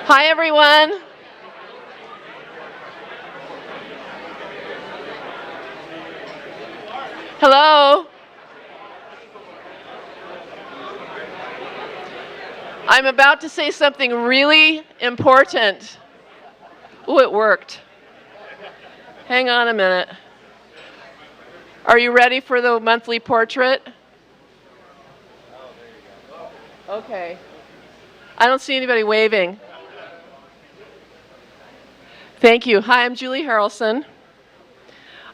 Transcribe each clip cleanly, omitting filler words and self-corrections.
Hi, everyone. Hello. I'm about to say something really important. Ooh, it worked. Hang on a minute. Are you ready for the monthly portrait? Okay. I don't see anybody waving. Thank you. Hi, I'm Julie Harrelson.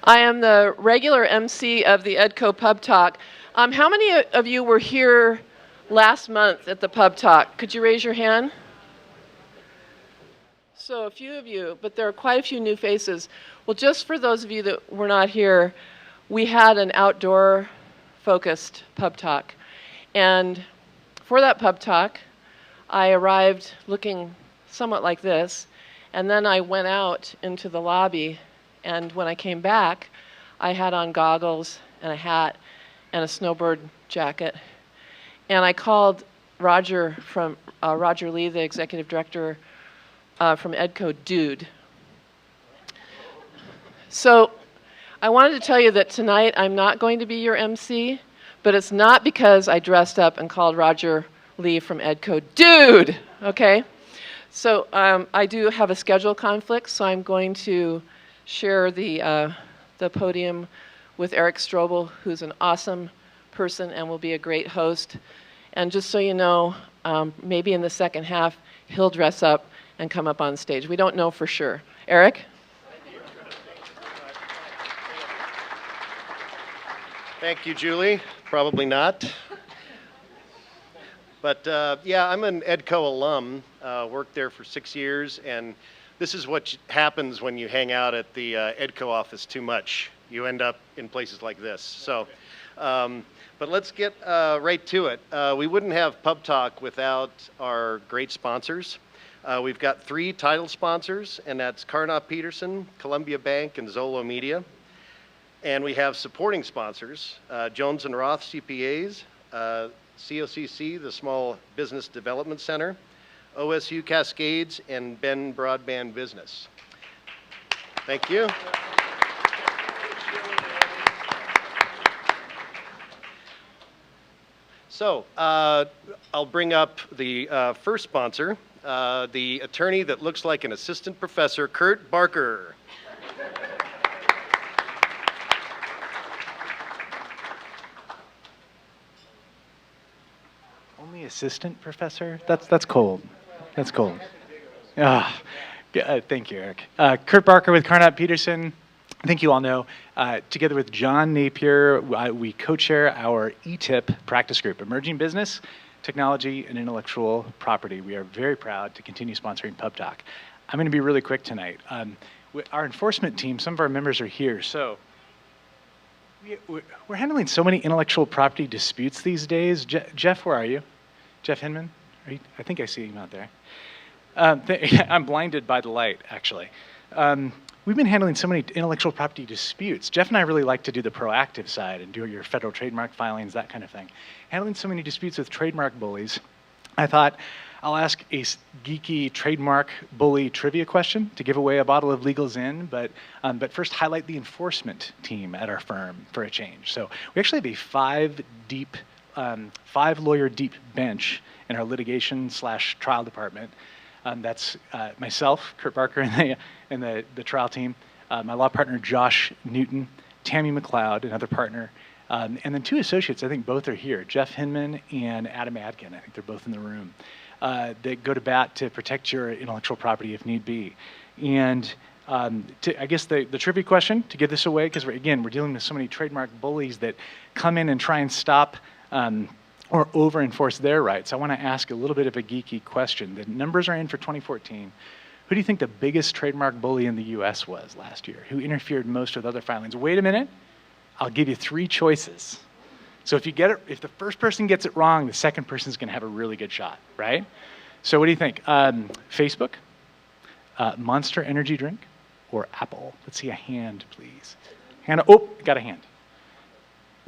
I am the regular MC of the EDCO PubTalk. How many of you were here last month at the PubTalk? Could you raise your hand? So a few of you, but there are quite a few new faces. Well, just for those of you that were not here, we had an outdoor-focused PubTalk. And for that PubTalk, I arrived looking somewhat like this, and then I went out into the lobby, and when I came back, I had on goggles and a hat and a snowboard jacket. And I called Roger Lee, the executive director from EDCO, dude. So I wanted to tell you that tonight I'm not going to be your MC, but it's not because I dressed up and called Roger Lee from EDCO dude, okay? So I do have a schedule conflict, so I'm going to share the podium with Eric Strobel, who's an awesome person and will be a great host. And just so you know, maybe in the second half, he'll dress up and come up on stage. We don't know for sure. Eric? Thank you, Julie. Probably not. But yeah, I'm an EDCO alum, worked there for 6 years, and this is what happens when you hang out at the EDCO office too much. You end up in places like this. So, but let's get right to it. We wouldn't have PubTalk without our great sponsors. We've got 3 title sponsors, and that's Carnot Peterson, Columbia Bank, and Zolo Media. And we have supporting sponsors, Jones and Roth CPAs, COCC, the Small Business Development Center, OSU Cascades, and Ben Broadband Business. Thank you. So I'll bring up the first sponsor, the attorney that looks like an assistant professor, Kurt Barker. Only assistant professor? That's cold. That's cold. Thank you, Eric. Kurt Barker with Carnot Peterson. I think you all know, together with John Napier, we co-chair our ETIP practice group, Emerging Business, Technology, and Intellectual Property. We are very proud to continue sponsoring PubTalk. I'm going to be really quick tonight. Our enforcement team, some of our members are here, so we're handling so many intellectual property disputes these days. Jeff, where are you? Jeff Hinman? I think I see him out there. I'm blinded by the light, actually. We've been handling so many intellectual property disputes. Jeff and I really like to do the proactive side and do your federal trademark filings, that kind of thing. Handling so many disputes with trademark bullies, I thought I'll ask a geeky trademark bully trivia question to give away a bottle of Legal Zin, but first highlight the enforcement team at our firm for a change. So we actually have a 5-lawyer deep bench in our litigation/trial department. That's myself, Kurt Barker, and the trial team, my law partner, Josh Newton, Tammy McLeod, another partner, and then 2 associates, I think both are here, Jeff Hinman and Adam Adkin. I think they're both in the room. They go to bat to protect your intellectual property if need be. And I guess the trivia question, to give this away, because we're dealing with so many trademark bullies that come in and try and stop or over-enforce their rights. I want to ask a little bit of a geeky question. The numbers are in for 2014. Who do you think the biggest trademark bully in the US was last year? Who interfered most with other filings? Wait a minute. I'll give you 3 choices. So if the first person gets it wrong, the second person's going to have a really good shot, right? So what do you think? Facebook, Monster Energy Drink, or Apple? Let's see a hand, please. Got a hand.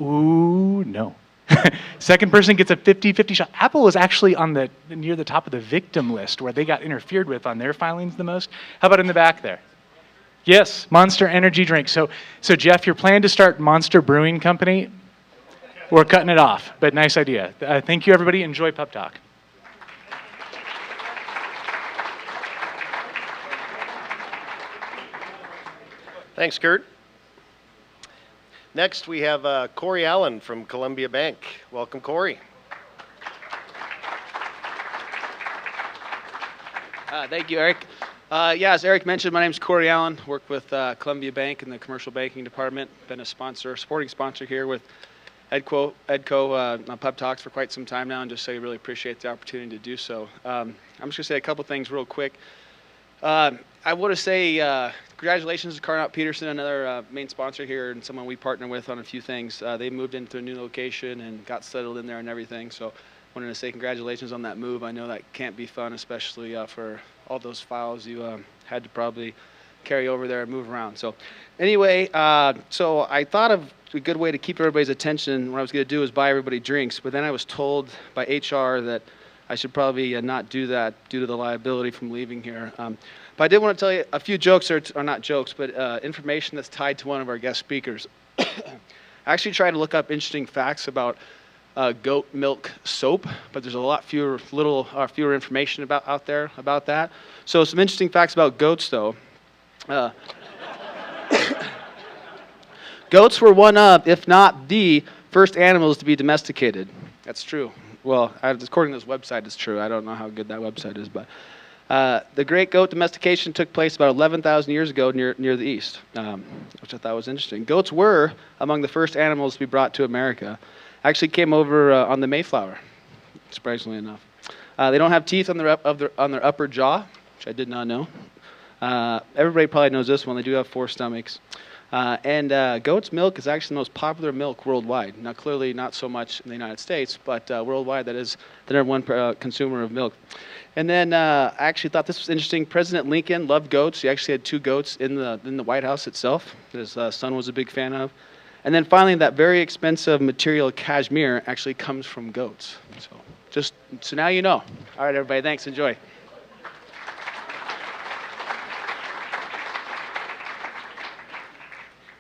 Ooh, no. Second person gets a 50-50 shot. Apple was actually near the top of the victim list where they got interfered with on their filings the most. How about in the back there? Yes, Monster Energy drink. So Jeff, your plan to start Monster Brewing Company, we're cutting it off, but nice idea. Thank you, everybody. Enjoy PubTalk. Thanks, Kurt. Next, we have Corey Allen from Columbia Bank. Welcome, Corey. Thank you, Eric. As Eric mentioned, my name is Corey Allen. Work with Columbia Bank in the commercial banking department. Been a supporting sponsor here with Edco on PubTalks for quite some time now, and just say really appreciate the opportunity to do so. I'm just going to say a couple things real quick. I want to say congratulations to Carnot Peterson, another main sponsor here and someone we partner with on a few things. They moved into a new location and got settled in there and everything. So wanted to say congratulations on that move. I know that can't be fun, especially for all those files you had to probably carry over there and move around. So anyway, so I thought of a good way to keep everybody's attention. What I was going to do is buy everybody drinks, but then I was told by HR that I should probably not do that due to the liability from leaving here. But I did want to tell you a few jokes, or not jokes, but information that's tied to one of our guest speakers. I actually tried to look up interesting facts about goat milk soap, but there's a lot fewer information out there about that. So some interesting facts about goats, though. Goats were one of, if not the, first animals to be domesticated. That's true. Well, according to this website, it's true. I don't know how good that website is, but the great goat domestication took place about 11,000 years ago near the east, which I thought was interesting. Goats were among the first animals to be brought to America. Actually came over on the Mayflower, surprisingly enough. They don't have teeth on their upper jaw, which I did not know. Everybody probably knows this one. They do have 4 stomachs. And goat's milk is actually the most popular milk worldwide. Now, clearly not so much in the United States, but worldwide, that is the #1 consumer of milk. And then I actually thought this was interesting. President Lincoln loved goats. He actually had 2 goats in the White House itself that his son was a big fan of. And then finally, that very expensive material, cashmere, actually comes from goats. So now you know. All right, everybody, thanks. Enjoy.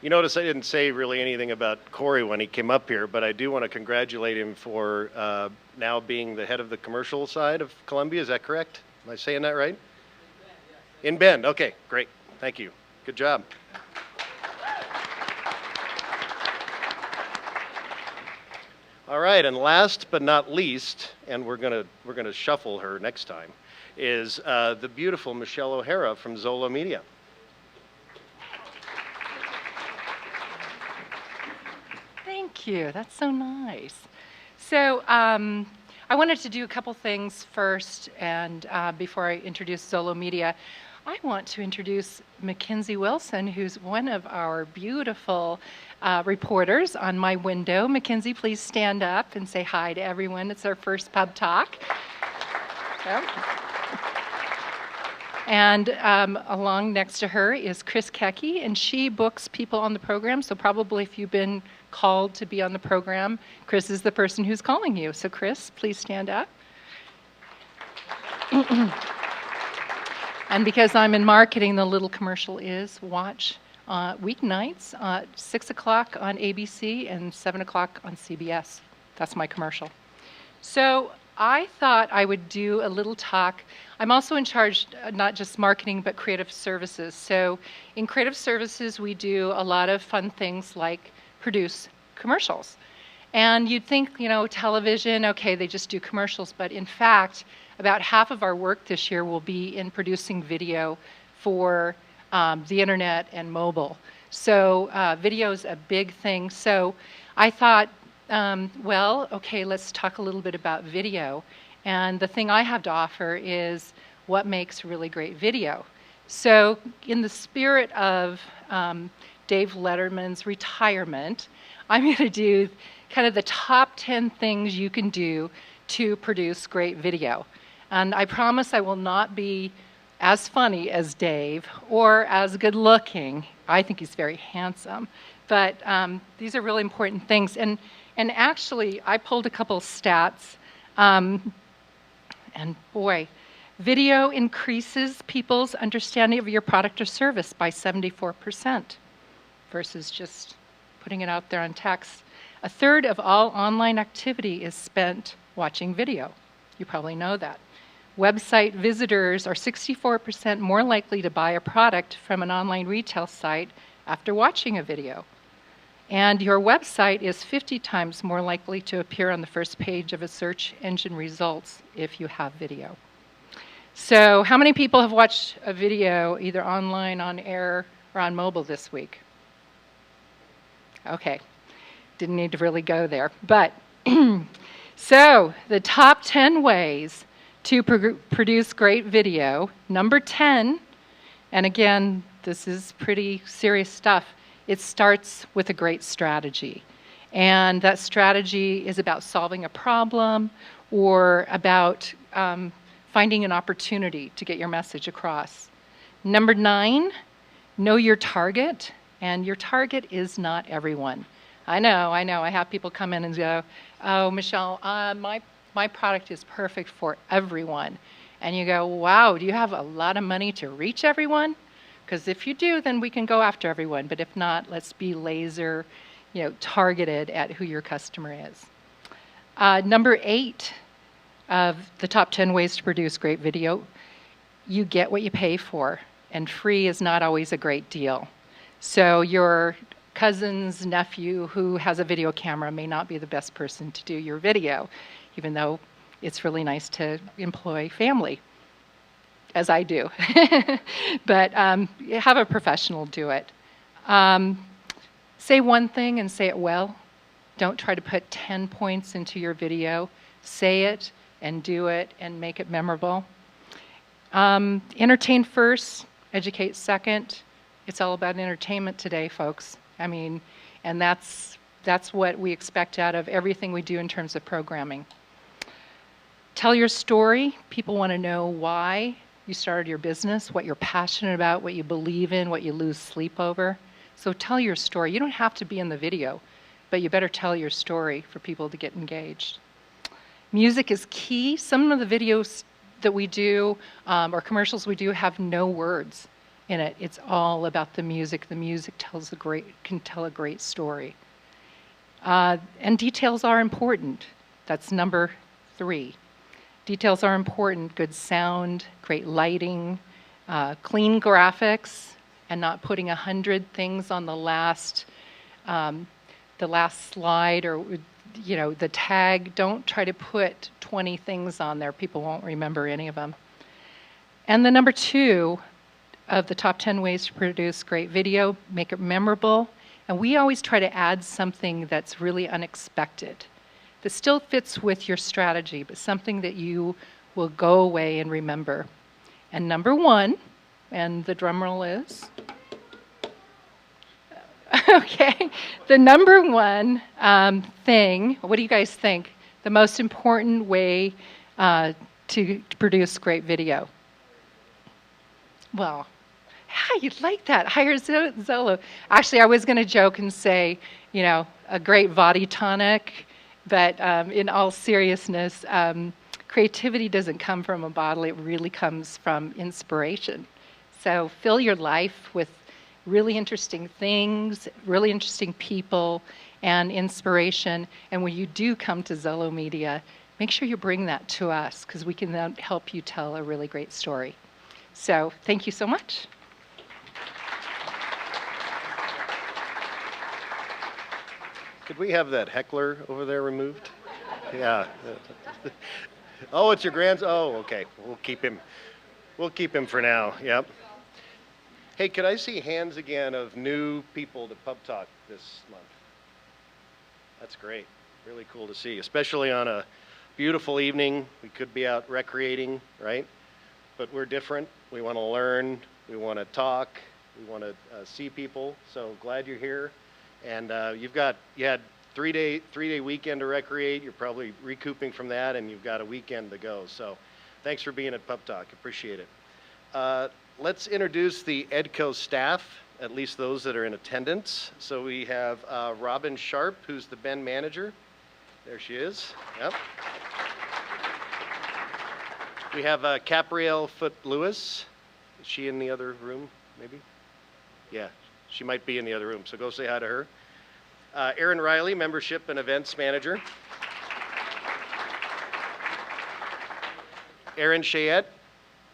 You notice I didn't say really anything about Corey when he came up here, but I do want to congratulate him for now being the head of the commercial side of Columbia. Is that correct? Am I saying that right? In Bend. Okay, great. Thank you. Good job. All right, and last but not least, and we're gonna shuffle her next time, is the beautiful Michelle O'Hara from Zolo Media. Thank you. That's so nice. So I wanted to do a couple things first, and before I introduce Zolo Media, I want to introduce Mackenzie Wilson, who's one of our beautiful reporters on my window. Mackenzie, please stand up and say hi to everyone. It's our first PubTalk. Yep. And along next to her is Chris Kecky, and she books people on the program. So probably if you've been called to be on the program, Chris is the person who's calling you. So Chris, please stand up. And because I'm in marketing, the little commercial is watch weeknights, 6 o'clock on ABC and 7 o'clock on CBS. That's my commercial. So I thought I would do a little talk. I'm also in charge, not just marketing, but creative services. So in creative services, we do a lot of fun things like produce commercials. And you'd think, television, okay, they just do commercials. But in fact, about half of our work this year will be in producing video for the internet and mobile. So video is a big thing. So I thought, okay, let's talk a little bit about video. And the thing I have to offer is what makes really great video. So in the spirit of Dave Letterman's retirement, I'm going to do kind of the top 10 things you can do to produce great video. And I promise I will not be as funny as Dave or as good looking. I think he's very handsome. But these are really important things. And And actually, I pulled a couple stats. And boy, video increases people's understanding of your product or service by 74% versus just putting it out there on text. A third of all online activity is spent watching video. You probably know that. Website visitors are 64% more likely to buy a product from an online retail site after watching a video. And your website is 50 times more likely to appear on the first page of a search engine results if you have video. So how many people have watched a video either online, on air, or on mobile this week? Okay, didn't need to really go there. But so the top 10 ways to produce great video. Number 10, and again, this is pretty serious stuff. It starts with a great strategy. And that strategy is about solving a problem or about finding an opportunity to get your message across. Number 9, know your target. And your target is not everyone. I know. I have people come in and go, oh, Michelle, my product is perfect for everyone. And you go, wow, do you have a lot of money to reach everyone? Because if you do, then we can go after everyone. But if not, let's be laser, targeted at who your customer is. Number 8 of the top 10 ways to produce great video, you get what you pay for. And free is not always a great deal. So your cousin's nephew who has a video camera may not be the best person to do your video, even though it's really nice to employ family, as I do. But have a professional do it. Say one thing and say it well. Don't try to put 10 points into your video. Say it and do it and make it memorable. Entertain first, educate second. It's all about entertainment today, folks. And that's what we expect out of everything we do in terms of programming. Tell your story. People want to know why you started your business, what you're passionate about, what you believe in, what you lose sleep over. So tell your story. You don't have to be in the video, but you better tell your story for people to get engaged. Music is key. Some of the videos that we do or commercials we do have no words in it. It's all about the music. The music can tell a great story. And details are important. That's number 3. Details are important. Good sound, great lighting, clean graphics, and not putting 100 things on the last slide or the tag. Don't try to put 20 things on there. People won't remember any of them. And the number 2 of the top 10 ways to produce great video, make it memorable. And we always try to add something that's really unexpected, that still fits with your strategy, but something that you will go away and remember. And number 1, and the drum roll is, okay, the number 1 thing, what do you guys think? The most important way to produce great video? Well, you'd like that. Hire Zolo. Actually, I was going to joke and say, a great body tonic, but in all seriousness, creativity doesn't come from a bottle. It really comes from inspiration. So fill your life with really interesting things, really interesting people, and inspiration. And when you do come to Zello Media, make sure you bring that to us because we can then help you tell a really great story. So thank you so much. Could we have that heckler over there removed? Yeah. Oh, it's your grandson? Oh, okay. We'll keep him. We'll keep him for now. Yep. Hey, could I see hands again of new people to PubTalk this month? That's great. Really cool to see, especially on a beautiful evening. We could be out recreating, right? But we're different. We want to learn. We want to talk. We want to see people. So glad you're here. And you had 3-day weekend to recreate. You're probably recouping from that, and you've got a weekend to go. So thanks for being at PubTalk. Appreciate it. Let's introduce the EDCO staff, at least those that are in attendance. So we have Robin Sharp, who's the Ben manager. There she is. Yep. We have Caprielle Foote-Lewis. Is she in the other room, maybe? Yeah, she might be in the other room, so go say hi to her. Erin Riley, Membership and Events Manager. Erin Chayette,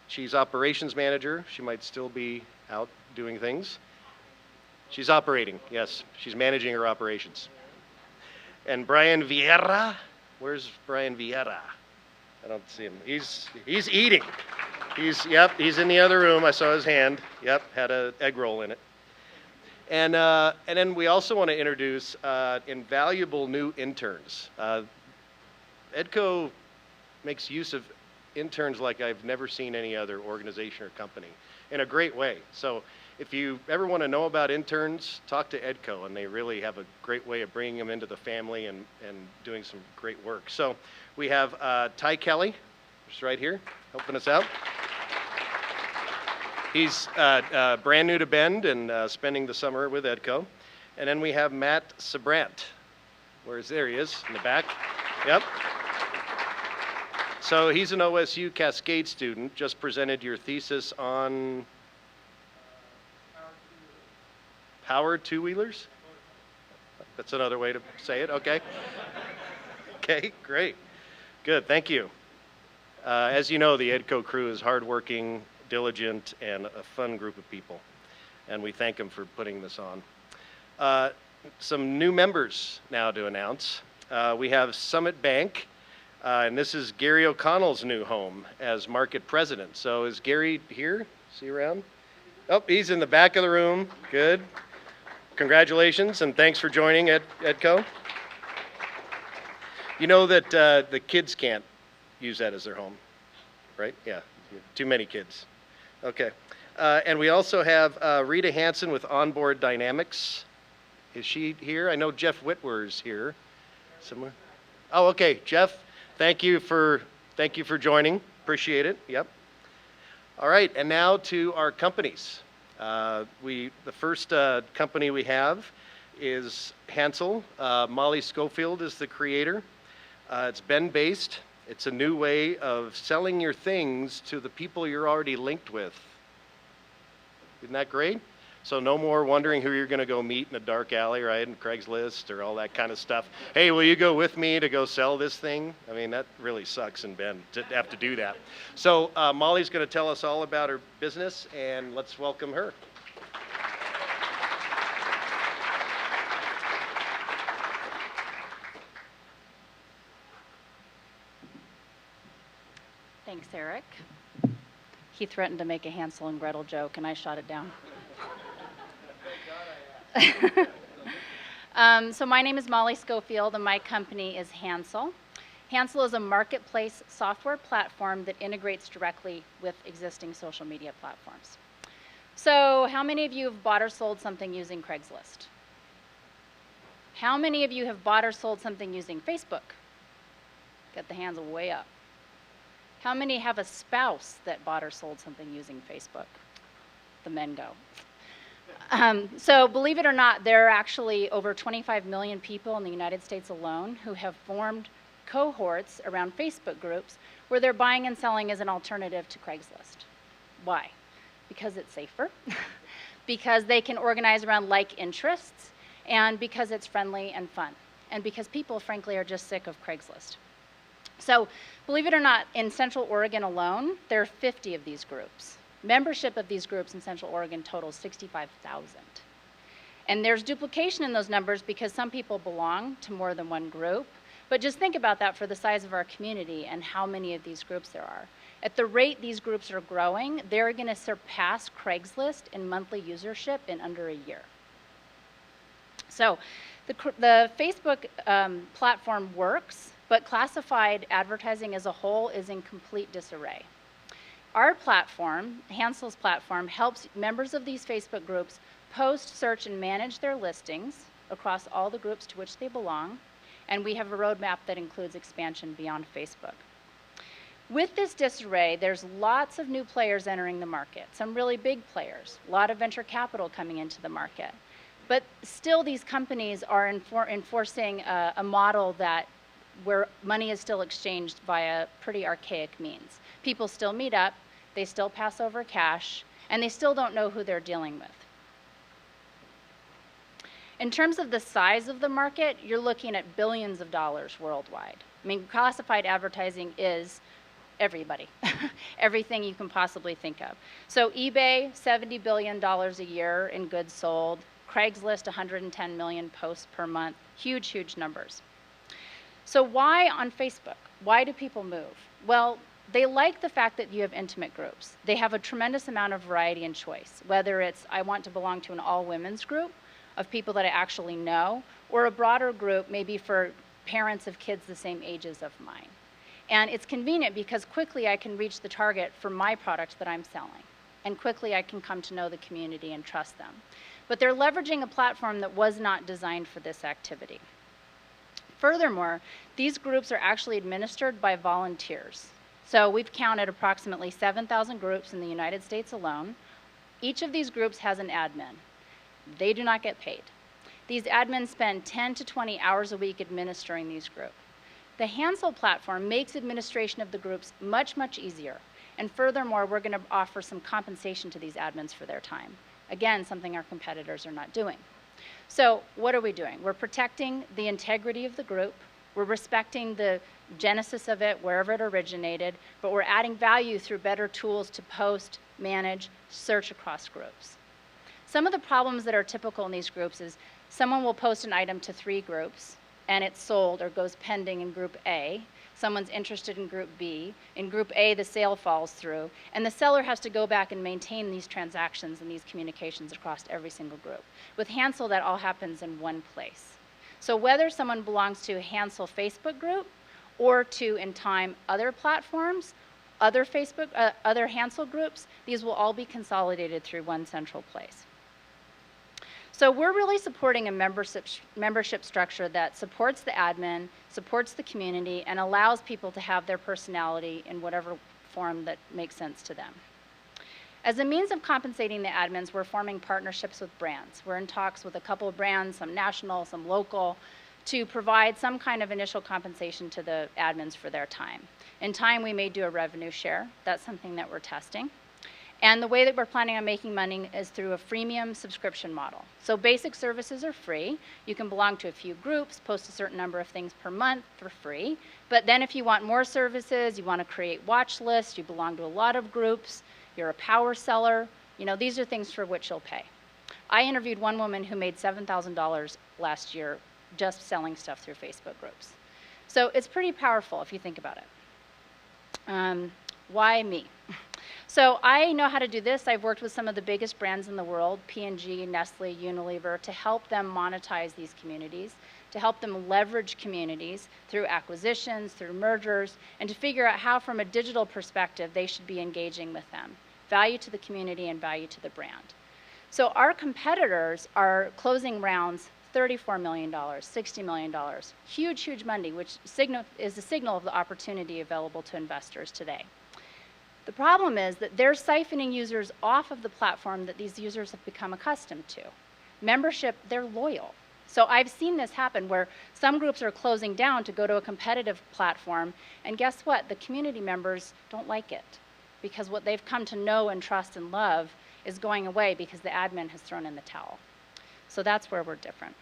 she's Operations Manager. She might still be out doing things. She's operating, yes. She's managing her operations. And Brian Vieira, where's Brian Vieira? I don't see him. He's eating. He's in the other room. I saw his hand. Yep, had an egg roll in it. And then we also want to introduce invaluable new interns. EDCO makes use of interns like I've never seen any other organization or company in a great way. So if you ever want to know about interns, talk to EDCO, and they really have a great way of bringing them into the family and doing some great work. So we have Ty Kelly, just right here, helping us out. He's brand new to Bend and spending the summer with EDCO. And then we have Matt Sabrant. There he is, in the back. Yep. So he's an OSU Cascade student, just presented your thesis on powered two-wheelers? That's another way to say it, okay. Okay, great. Good, thank you. As you know, the EDCO crew is hardworking, diligent, and a fun group of people. And we thank them for putting this on. Some new members now to announce. We have Summit Bank, and this is Gary O'Connell's new home as market president. So is Gary here? Is he around? Oh, he's in the back of the room. Good. Congratulations, and thanks for joining EDCO. You know that the kids can't use that as their home, right? Yeah, too many kids. Okay. And we also have Rita Hansen with Onboard Dynamics. Is she here? I know Jeff Whitwer's here somewhere. Oh, okay. Jeff, thank you for joining. Appreciate it. Yep. All right, and now to our companies. The first company we have is Handsel. Molly Scofield is the creator. It's Bend-based. It's a new way of selling your things to the people you're already linked with. Isn't that great? So no more wondering who you're going to go meet in a dark alley, right, and Craigslist or all that kind of stuff. Hey, will you go with me to go sell this thing? I mean, that really sucks in Bend to have to do that. So Molly's going to tell us all about her business, and let's welcome her. Thanks, Eric. He threatened to make a Hansel and Gretel joke, and I shot it down. So my name is Molly Scofield, and my company is Handsel. Handsel is a marketplace software platform that integrates directly with existing social media platforms. So how many of you have bought or sold something using Craigslist? How many of you have bought or sold something using Facebook? Got the hands way up. How many have a spouse that bought or sold something using Facebook? The men go. So believe it or not, there are actually over 25 million people in the United States alone who have formed cohorts around Facebook groups where they're buying and selling as an alternative to Craigslist. Why? Because it's safer, because they can organize around like interests, and because it's friendly and fun, and because people, frankly, are just sick of Craigslist. So believe it or not, in Central Oregon alone, there are 50 of these groups. Membership of these groups in Central Oregon totals 65,000. And there's duplication in those numbers because some people belong to more than one group. But just think about that for the size of our community and how many of these groups there are. At the rate these groups are growing, they're going to surpass Craigslist in monthly usership in under a year. So the Facebook platform works, but classified advertising as a whole is in complete disarray. Our platform, Hansel's platform, helps members of these Facebook groups post, search, and manage their listings across all the groups to which they belong, and we have a roadmap that includes expansion beyond Facebook. With this disarray, there's lots of new players entering the market, some really big players, a lot of venture capital coming into the market. But still, these companies are enforcing a model that where money is still exchanged via pretty archaic means. People still meet up, they still pass over cash, and they still don't know who they're dealing with. In terms of the size of the market, you're looking at billions of dollars worldwide. I mean, classified advertising is everybody, everything you can possibly think of. So eBay, $70 billion a year in goods sold. Craigslist, 110 million posts per month. Huge, huge numbers. So why on Facebook? Why do people move? Well, they like the fact that you have intimate groups. They have a tremendous amount of variety and choice, whether it's I want to belong to an all-women's group of people that I actually know, or a broader group maybe for parents of kids the same ages of mine. And it's convenient because quickly I can reach the target for my product that I'm selling. And quickly I can come to know the community and trust them. But they're leveraging a platform that was not designed for this activity. Furthermore, these groups are actually administered by volunteers. So we've counted approximately 7,000 groups in the United States alone. Each of these groups has an admin. They do not get paid. These admins spend 10 to 20 hours a week administering these groups. The Handsel platform makes administration of the groups much, much easier. And furthermore, we're going to offer some compensation to these admins for their time. Again, something our competitors are not doing. So what are we doing? We're protecting the integrity of the group. We're respecting the genesis of it, wherever it originated, but we're adding value through better tools to post, manage, search across groups. Some of the problems that are typical in these groups is someone will post an item to 3 groups, and it's sold or goes pending in group A. Someone's interested in group B. In group A, the sale falls through, and the seller has to go back and maintain these transactions and these communications across every single group. With Handsel, that all happens in one place. So whether someone belongs to a Handsel Facebook group or to, in time, other platforms, other Handsel groups, these will all be consolidated through one central place. So we're really supporting a membership structure that supports the admin, supports the community, and allows people to have their personality in whatever form that makes sense to them. As a means of compensating the admins, we're forming partnerships with brands. We're in talks with a couple of brands, some national, some local, to provide some kind of initial compensation to the admins for their time. In time, we may do a revenue share. That's something that we're testing. And the way that we're planning on making money is through a freemium subscription model. So basic services are free. You can belong to a few groups, post a certain number of things per month for free. But then if you want more services, you want to create watch lists, you belong to a lot of groups, you're a power seller, these are things for which you'll pay. I interviewed one woman who made $7,000 last year just selling stuff through Facebook groups. So it's pretty powerful if you think about it. Why me? So I know how to do this. I've worked with some of the biggest brands in the world, P&G, Nestle, Unilever, to help them monetize these communities, to help them leverage communities through acquisitions, through mergers, and to figure out how, from a digital perspective, they should be engaging with them. Value to the community and value to the brand. So our competitors are closing rounds $34 million, $60 million, huge, huge money, which is a signal of the opportunity available to investors today. The problem is that they're siphoning users off of the platform that these users have become accustomed to. Membership, they're loyal. So I've seen this happen where some groups are closing down to go to a competitive platform, and guess what? The community members don't like it because what they've come to know and trust and love is going away because the admin has thrown in the towel. So that's where we're different.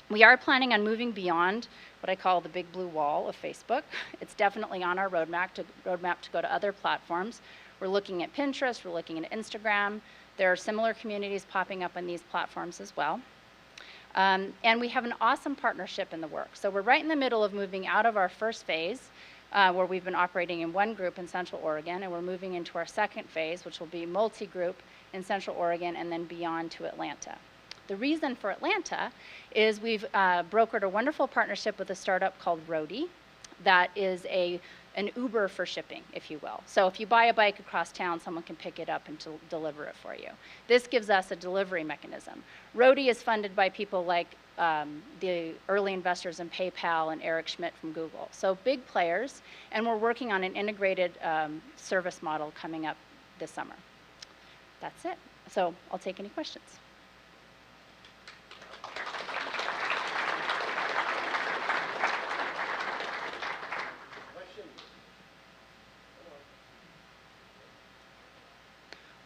We are planning on moving beyond what I call the big blue wall of Facebook. It's definitely on our roadmap to go to other platforms. We're looking at Pinterest, we're looking at Instagram. There are similar communities popping up on these platforms as well. And we have an awesome partnership in the works. So we're right in the middle of moving out of our first phase, where we've been operating in one group in Central Oregon, and we're moving into our second phase, which will be multi-group in Central Oregon and then beyond to Atlanta. The reason for Atlanta is we've brokered a wonderful partnership with a startup called Roadie that is an Uber for shipping, if you will. So if you buy a bike across town, someone can pick it up and deliver it for you. This gives us a delivery mechanism. Roadie is funded by people like the early investors in PayPal and Eric Schmidt from Google. So big players, and we're working on an integrated service model coming up this summer. That's it. So I'll take any questions.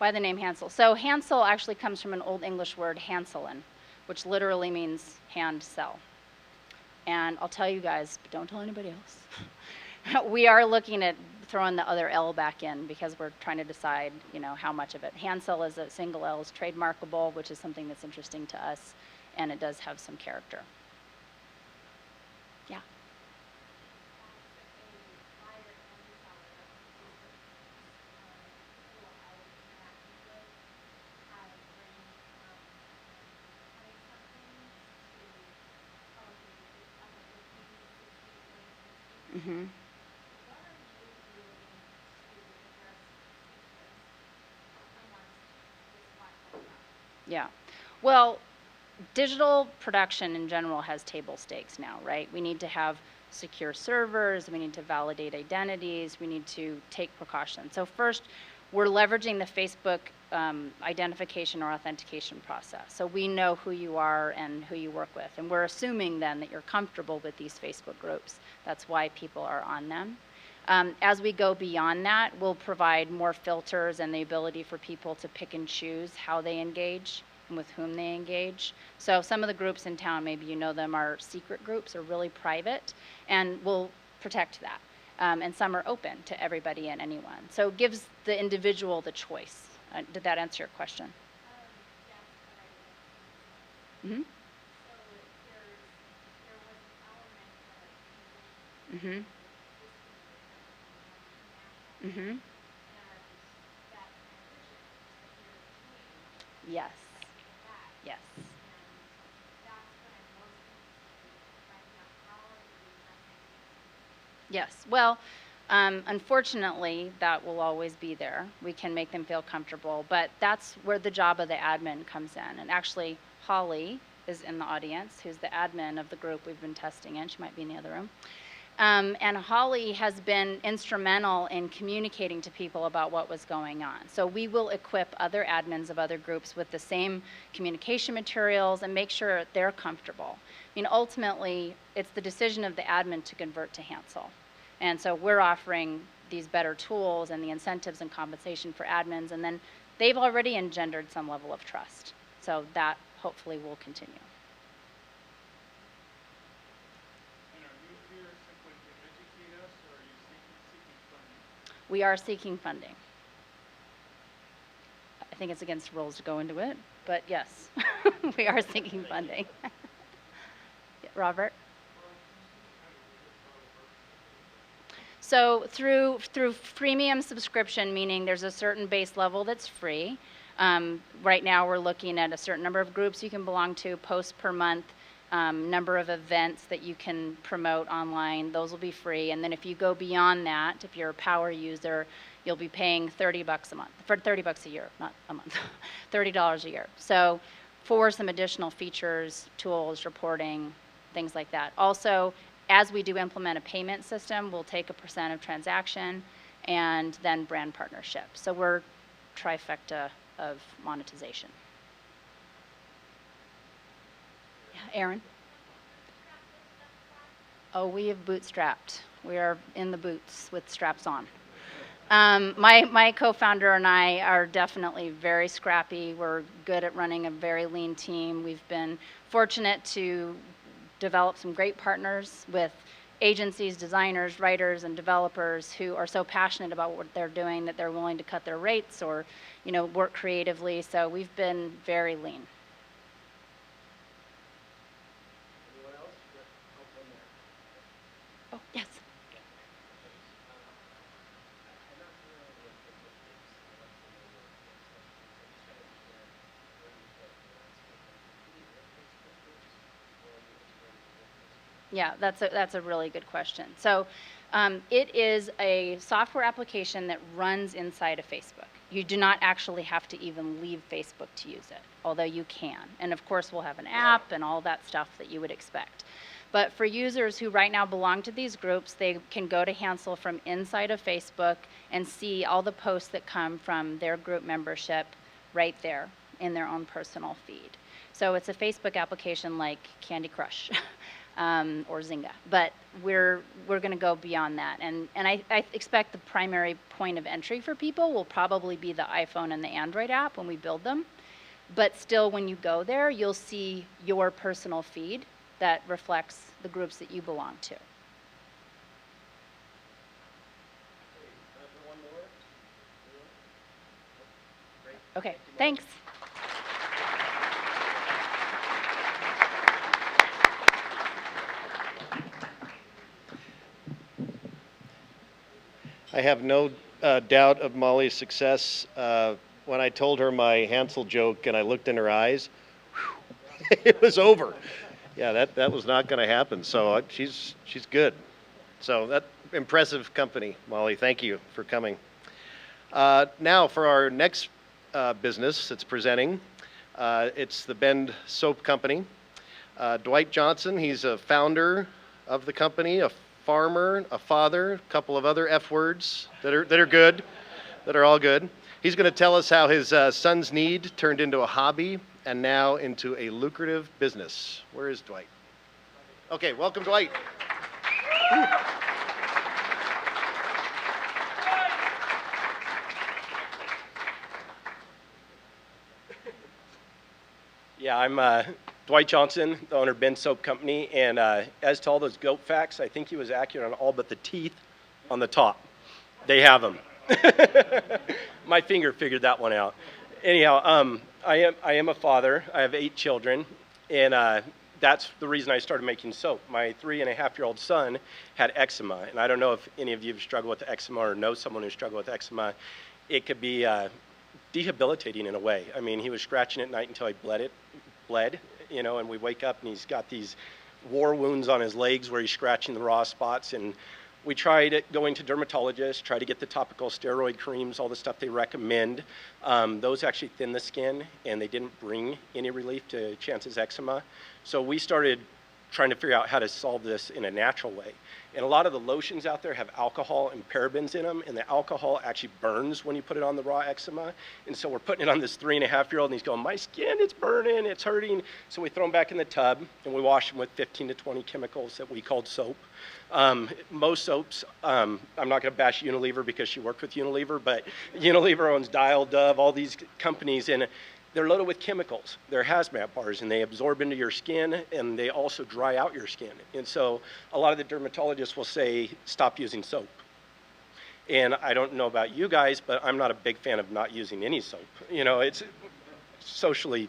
Why the name Handsel? So Handsel actually comes from an Old English word, Hanselin, which literally means hand sell. And I'll tell you guys, but don't tell anybody else. We are looking at throwing the other L back in because we're trying to decide, how much of it. Handsel is a single L is trademarkable, which is something that's interesting to us, and it does have some character. Yeah. Mm-hmm. Yeah. Well, digital production in general has table stakes now, right? We need to have secure servers, we need to validate identities, we need to take precautions. So first, we're leveraging the Facebook identification or authentication process. So we know who you are and who you work with. And we're assuming then that you're comfortable with these Facebook groups. That's why people are on them. As we go beyond that, we'll provide more filters and the ability for people to pick and choose how they engage and with whom they engage. So some of the groups in town, maybe you know them, are secret groups or really private, and we'll protect that. And some are open to everybody and anyone. So it gives the individual the choice. Did that answer your question? Mm-hmm. Mm-hmm. Mm-hmm. Yes. Yes. Yes. Well, unfortunately, that will always be there. We can make them feel comfortable, but that's where the job of the admin comes in. And actually, Holly is in the audience, who's the admin of the group we've been testing in. She might be in the other room. And Holly has been instrumental in communicating to people about what was going on. So we will equip other admins of other groups with the same communication materials and make sure they're comfortable. I mean, ultimately, it's the decision of the admin to convert to Handsel. And so we're offering these better tools and the incentives and compensation for admins, and then they've already engendered some level of trust. So that hopefully will continue. We are seeking funding. I think it's against rules to go into it, but yes, we are seeking funding. Robert? So through freemium subscription, meaning there's a certain base level that's free. Right now we're looking at a certain number of groups you can belong to, posts per month, number of events that you can promote online. Those will be free. And then if you go beyond that, if you're a power user, you'll be paying $30 a month, for $30 a year, not a month, $30 a year. So for some additional features, tools, reporting, things like that. Also, as we do implement a payment system, we'll take a % of transaction and then brand partnership. So we're trifecta of monetization. Aaron? Oh, we have bootstrapped. We are in the boots with straps on. My co-founder and I are definitely very scrappy. We're good at running a very lean team. We've been fortunate to develop some great partners with agencies, designers, writers, and developers who are so passionate about what they're doing that they're willing to cut their rates or, work creatively. So we've been very lean. Oh, yes. Yeah, that's a really good question. So it is a software application that runs inside of Facebook. You do not actually have to even leave Facebook to use it, although you can. And of course, we'll have an app and all that stuff that you would expect. But for users who right now belong to these groups, they can go to Handsel from inside of Facebook and see all the posts that come from their group membership right there in their own personal feed. So it's a Facebook application like Candy Crush. or Zynga. But we're going to go beyond that. And I expect the primary point of entry for people will probably be the iPhone and the Android app when we build them. But still, when you go there, you'll see your personal feed that reflects the groups that you belong to. Okay, thanks. I have no doubt of Molly's success. When I told her my Handsel joke and I looked in her eyes, whew, it was over. Yeah, that was not going to happen. So she's good. So that impressive company, Molly. Thank you for coming. Now for our next business that's presenting. It's the Bend Soap Company. Dwight Johnson, he's a founder of the company, a farmer, a father, a couple of other F words that are good, that are all good. He's going to tell us how his son's need turned into a hobby and now into a lucrative business. Where is Dwight? Okay, welcome, Dwight. Yeah, I'm Dwight Johnson, the owner of Bend Soap Company, and as to all those goat facts, I think he was accurate on all but the teeth on the top. They have them. My finger figured that one out. Anyhow, I am a father. I have 8 children, and that's the reason I started making soap. My 3.5-year-old son had eczema, and I don't know if any of you have struggled with eczema or know someone who struggled with eczema. It could be debilitating in a way. I mean, he was scratching at night until he bled, you know, and we wake up and he's got these war wounds on his legs where he's scratching the raw spots. And we tried going to dermatologists, try to get the topical steroid creams, all the stuff they recommend. Those actually thin the skin, and they didn't bring any relief to Chance's eczema. So we started trying to figure out how to solve this in a natural way. And a lot of the lotions out there have alcohol and parabens in them, and the alcohol actually burns when you put it on the raw eczema. And so we're putting it on this 3.5-year-old, and he's going, my skin, it's burning, it's hurting. So we throw him back in the tub, and we wash him with 15 to 20 chemicals that we called soap. Most soaps, I'm not going to bash Unilever because she worked with Unilever, but Unilever owns Dial, Dove, all these companies, and they're loaded with chemicals. They're hazmat bars, and they absorb into your skin, and they also dry out your skin. And so a lot of the dermatologists will say, stop using soap. And I don't know about you guys, but I'm not a big fan of not using any soap. You know, it's socially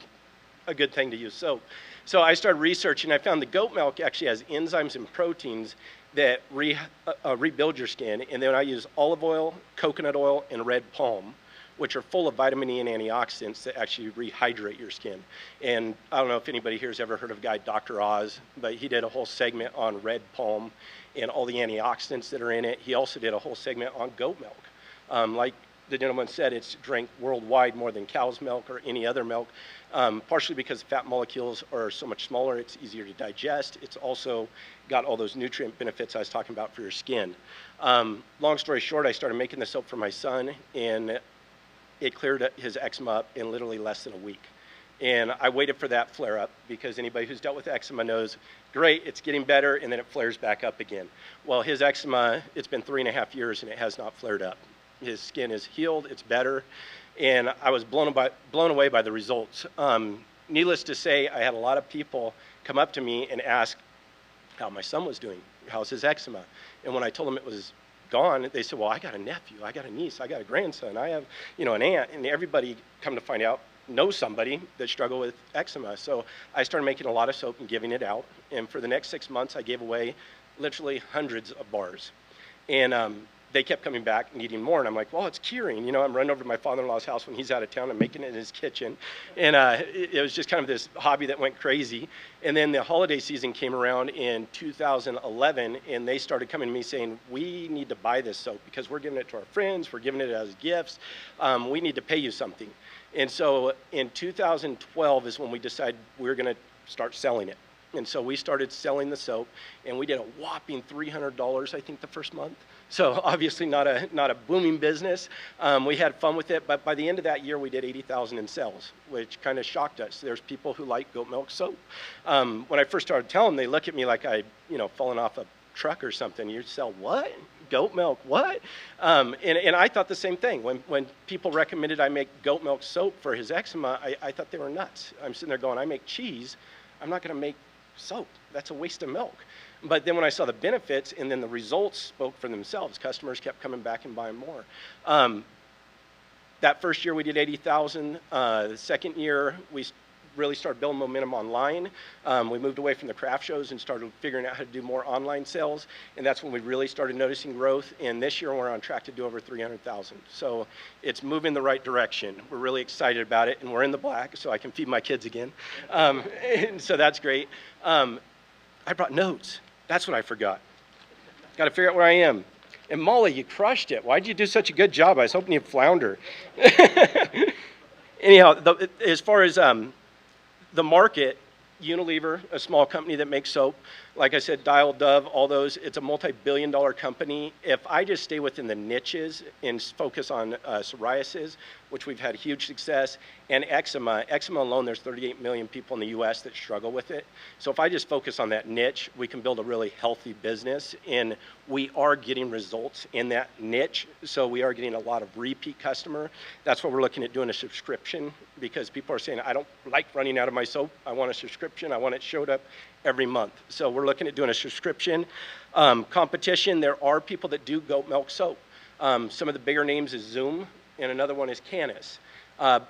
a good thing to use soap. So I started researching. I found the goat milk actually has enzymes and proteins that rebuild your skin. And then I use olive oil, coconut oil, and red palm, which are full of vitamin E and antioxidants that actually rehydrate your skin. And I don't know if anybody here has ever heard of a guy, Dr. Oz, but he did a whole segment on red palm and all the antioxidants that are in it. He also did a whole segment on goat milk. Like the gentleman said, it's drank worldwide more than cow's milk or any other milk, partially because fat molecules are so much smaller, it's easier to digest. It's also got all those nutrient benefits I was talking about for your skin. Long story short, I started making the soap for my son, and it cleared his eczema up in literally less than a week. And I waited for that flare up because anybody who's dealt with eczema knows, great, it's getting better, and then it flares back up again. Well, his eczema, it's been 3.5 years and it has not flared up. His skin is healed, it's better, and I was blown away by the results. Needless to say, I had a lot of people come up to me and ask how my son was doing, how's his eczema? And when I told them it was gone, they said, well, I got a nephew, I got a niece, I got a grandson, I have, you know, an aunt, and everybody, come to find out, knows somebody that struggled with eczema. So I started making a lot of soap and giving it out, and for the next 6 months, I gave away literally hundreds of bars. And they kept coming back needing more, and I'm like, well, it's curing. You know, I'm running over to my father-in-law's house when he's out of town and making it in his kitchen. And it was just kind of this hobby that went crazy. And then the holiday season came around in 2011, and they started coming to me saying, we need to buy this soap because we're giving it to our friends, we're giving it as gifts, we need to pay you something. And so in 2012 is when we decided we were going to start selling it. And so we started selling the soap, and we did a whopping $300, I think, the first month. So obviously not a booming business. We had fun with it, but by the end of that year, we did 80,000 in sales, which kind of shocked us. There's people who like goat milk soap. When I first started telling them, they look at me like I, fallen off a truck or something. You sell what? Goat milk, what? And I thought the same thing. When people recommended I make goat milk soap for his eczema, I thought they were nuts. I'm sitting there going, I make cheese. I'm not going to make soap. That's a waste of milk. But then when I saw the benefits and then the results spoke for themselves, customers kept coming back and buying more. That first year we did 80,000. The second year we really started building momentum online. We moved away from the craft shows and started figuring out how to do more online sales. And that's when we really started noticing growth. And this year we're on track to do over 300,000. So it's moving the right direction. We're really excited about it. And we're in the black, so I can feed my kids again. And so that's great. I brought notes. That's what I forgot. Got to figure out where I am. And Molly, you crushed it. Why'd you do such a good job? I was hoping you'd flounder. Anyhow, as far as the market, Unilever, a small company that makes soap, like I said, Dial, Dove, all those, it's a multi-billion-dollar company. If I just stay within the niches and focus on psoriasis, which we've had huge success, and eczema alone, there's 38 million people in the US that struggle with it. So if I just focus on that niche, we can build a really healthy business, and we are getting results in that niche. So we are getting a lot of repeat customer. That's what we're looking at doing, a subscription, because people are saying, I don't like running out of my soap. I want a subscription. I want it showed up every month. So we're looking at doing a subscription. Competition, there are people that do goat milk soap. Some of the bigger names is Zoom, and another one is Canis.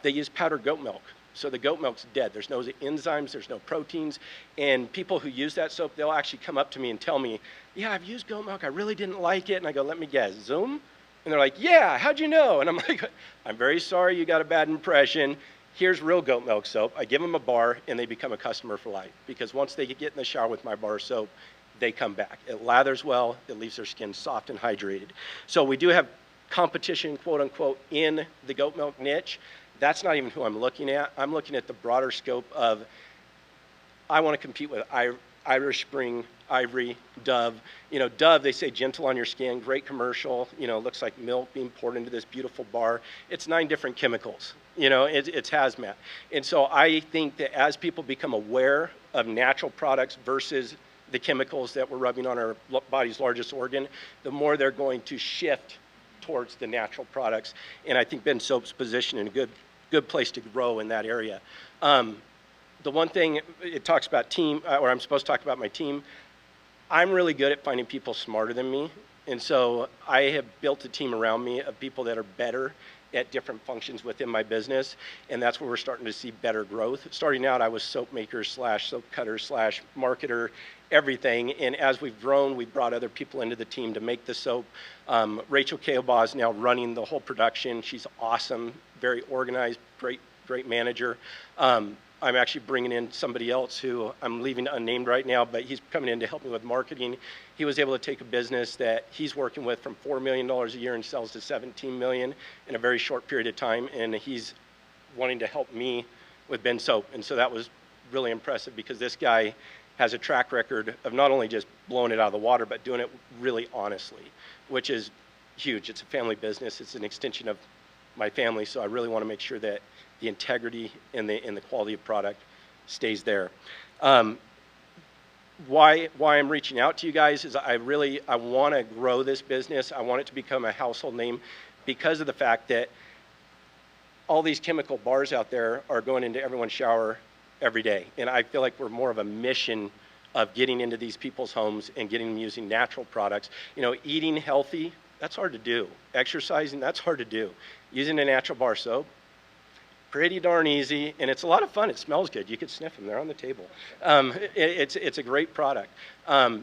They use powdered goat milk. So the goat milk's dead. There's no enzymes, there's no proteins. And people who use that soap, they'll actually come up to me and tell me, yeah, I've used goat milk, I really didn't like it. And I go, let me guess, Zoom? And they're like, yeah, how'd you know? And I'm like, I'm very sorry you got a bad impression. Here's real goat milk soap. I give them a bar and they become a customer for life. Because once they get in the shower with my bar soap, they come back. It lathers well, it leaves their skin soft and hydrated. So we do have competition, quote unquote, in the goat milk niche. That's not even who I'm looking at. I'm looking at the broader scope of, I want to compete with Irish Spring, Ivory, Dove. Dove, they say gentle on your skin, great commercial, looks like milk being poured into this beautiful bar. It's 9 different chemicals, it's hazmat. And so I think that as people become aware of natural products versus the chemicals that we're rubbing on our body's largest organ, the more they're going to shift towards the natural products. And I think Ben Soap's positioned in a good place to grow in that area. The one thing, it talks about team, or I'm supposed to talk about my team. I'm really good at finding people smarter than me. And so I have built a team around me of people that are better at different functions within my business. And that's where we're starting to see better growth. Starting out, I was soap maker / soap cutter / marketer, everything. And as we've grown, we've brought other people into the team to make the soap. Rachel Keobaugh is now running the whole production. She's awesome, very organized, great manager. I'm actually bringing in somebody else who I'm leaving unnamed right now, but he's coming in to help me with marketing. He was able to take a business that he's working with from $4 million a year and sells to $17 million in a very short period of time, and he's wanting to help me with Ben Soap. And so that was really impressive because this guy has a track record of not only just blowing it out of the water, but doing it really honestly, which is huge. It's a family business. It's an extension of my family, so I really want to make sure that the integrity and the quality of product stays there. Why I'm reaching out to you guys is I want to grow this business. I want it to become a household name because of the fact that all these chemical bars out there are going into everyone's shower every day. And I feel like we're more of a mission of getting into these people's homes and getting them using natural products. Eating healthy, that's hard to do. Exercising, that's hard to do. Using a natural bar soap, pretty darn easy, and it's a lot of fun. It smells good. You could sniff them. They're on the table. It's a great product.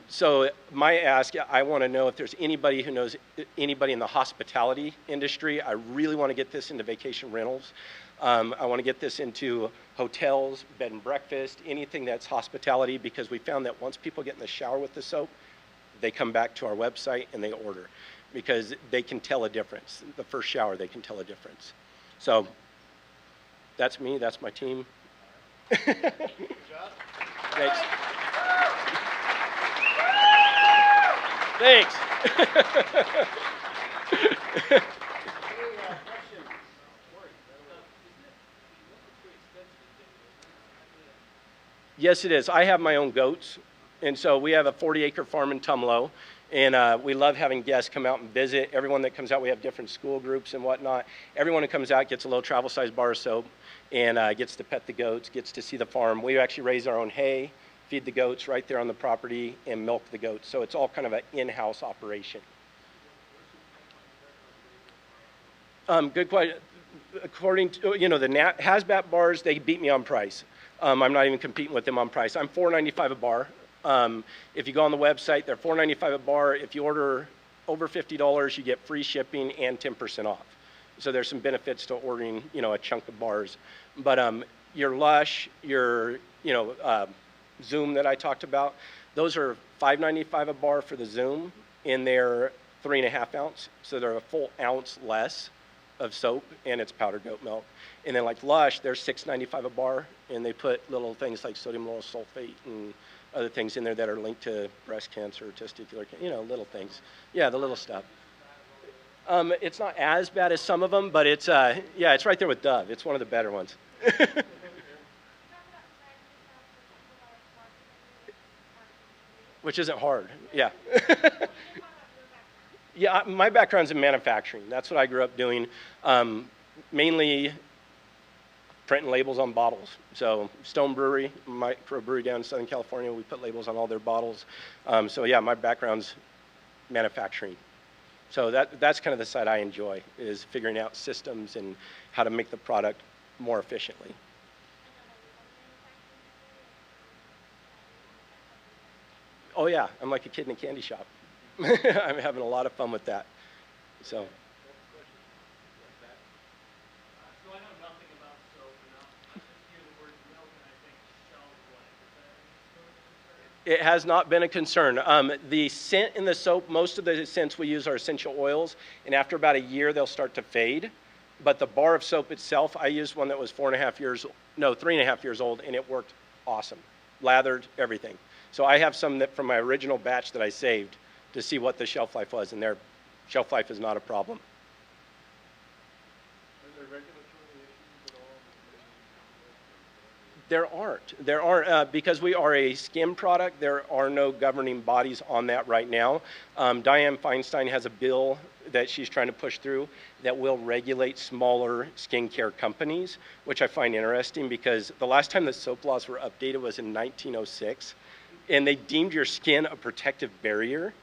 So my ask, I want to know if there's anybody who knows anybody in the hospitality industry. I really want to get this into vacation rentals. I want to get this into hotels, bed and breakfast, anything that's hospitality, because we found that once people get in the shower with the soap, they come back to our website and they order because they can tell a difference. The first shower, they can tell a difference. So that's me, that's my team. Good job. Thanks. Thanks. Yes, it is. I have my own goats, and so we have a 40-acre farm in Tumalo, and we love having guests come out and visit. Everyone that comes out, we have different school groups and whatnot. Everyone who comes out gets a little travel-sized bar of soap and gets to pet the goats, gets to see the farm. We actually raise our own hay, feed the goats right there on the property, and milk the goats. So it's all kind of an in-house operation. Good question. According to, you know, the Hazmat bars, they beat me on price. I'm not even competing with them on price. I'm $4.95 a bar. If you go on the website, they're $4.95 a bar. If you order over $50, you get free shipping and 10% off. So there's some benefits to ordering, you know, a chunk of bars. But your Lush, your, you know, Zoom that I talked about, those are $5.95 a bar for the Zoom, and they're 3.5 ounce. So they're a full ounce less of soap, and it's powdered goat milk. And then like Lush, they're $6.95 a bar, and they put little things like sodium lauryl sulfate and other things in there that are linked to breast cancer, testicular cancer, you know, little things. Yeah, the little stuff. It's not as bad as some of them, but it's, yeah, it's right there with Dove. It's one of the better ones. Which isn't hard, yeah. Yeah, my background's in manufacturing. That's what I grew up doing. Mainly printing labels on bottles. So Stone Brewery, microbrewery down in Southern California, we put labels on all their bottles. So yeah, my background's manufacturing. So that's kind of the side I enjoy, is figuring out systems and how to make the product more efficiently. Oh yeah, I'm like a kid in a candy shop. I'm having a lot of fun with that. So. So I know nothing about soap, and I just hear the word milk and I think shelf life. Is that It has not been a concern. The scent in the soap, most of the scents we use are essential oils, and after about a year they'll start to fade. But the bar of soap itself, I used one that was 3.5 years old, and it worked awesome. Lathered, everything. So I have some that from my original batch that I saved to see what the shelf life was, and their shelf life is not a problem. Are there regulatory issues at all? There aren't, because we are a skim product, there are no governing bodies on that right now. Dianne Feinstein has a bill that she's trying to push through that will regulate smaller skincare companies, which I find interesting because the last time the soap laws were updated was in 1906, and they deemed your skin a protective barrier.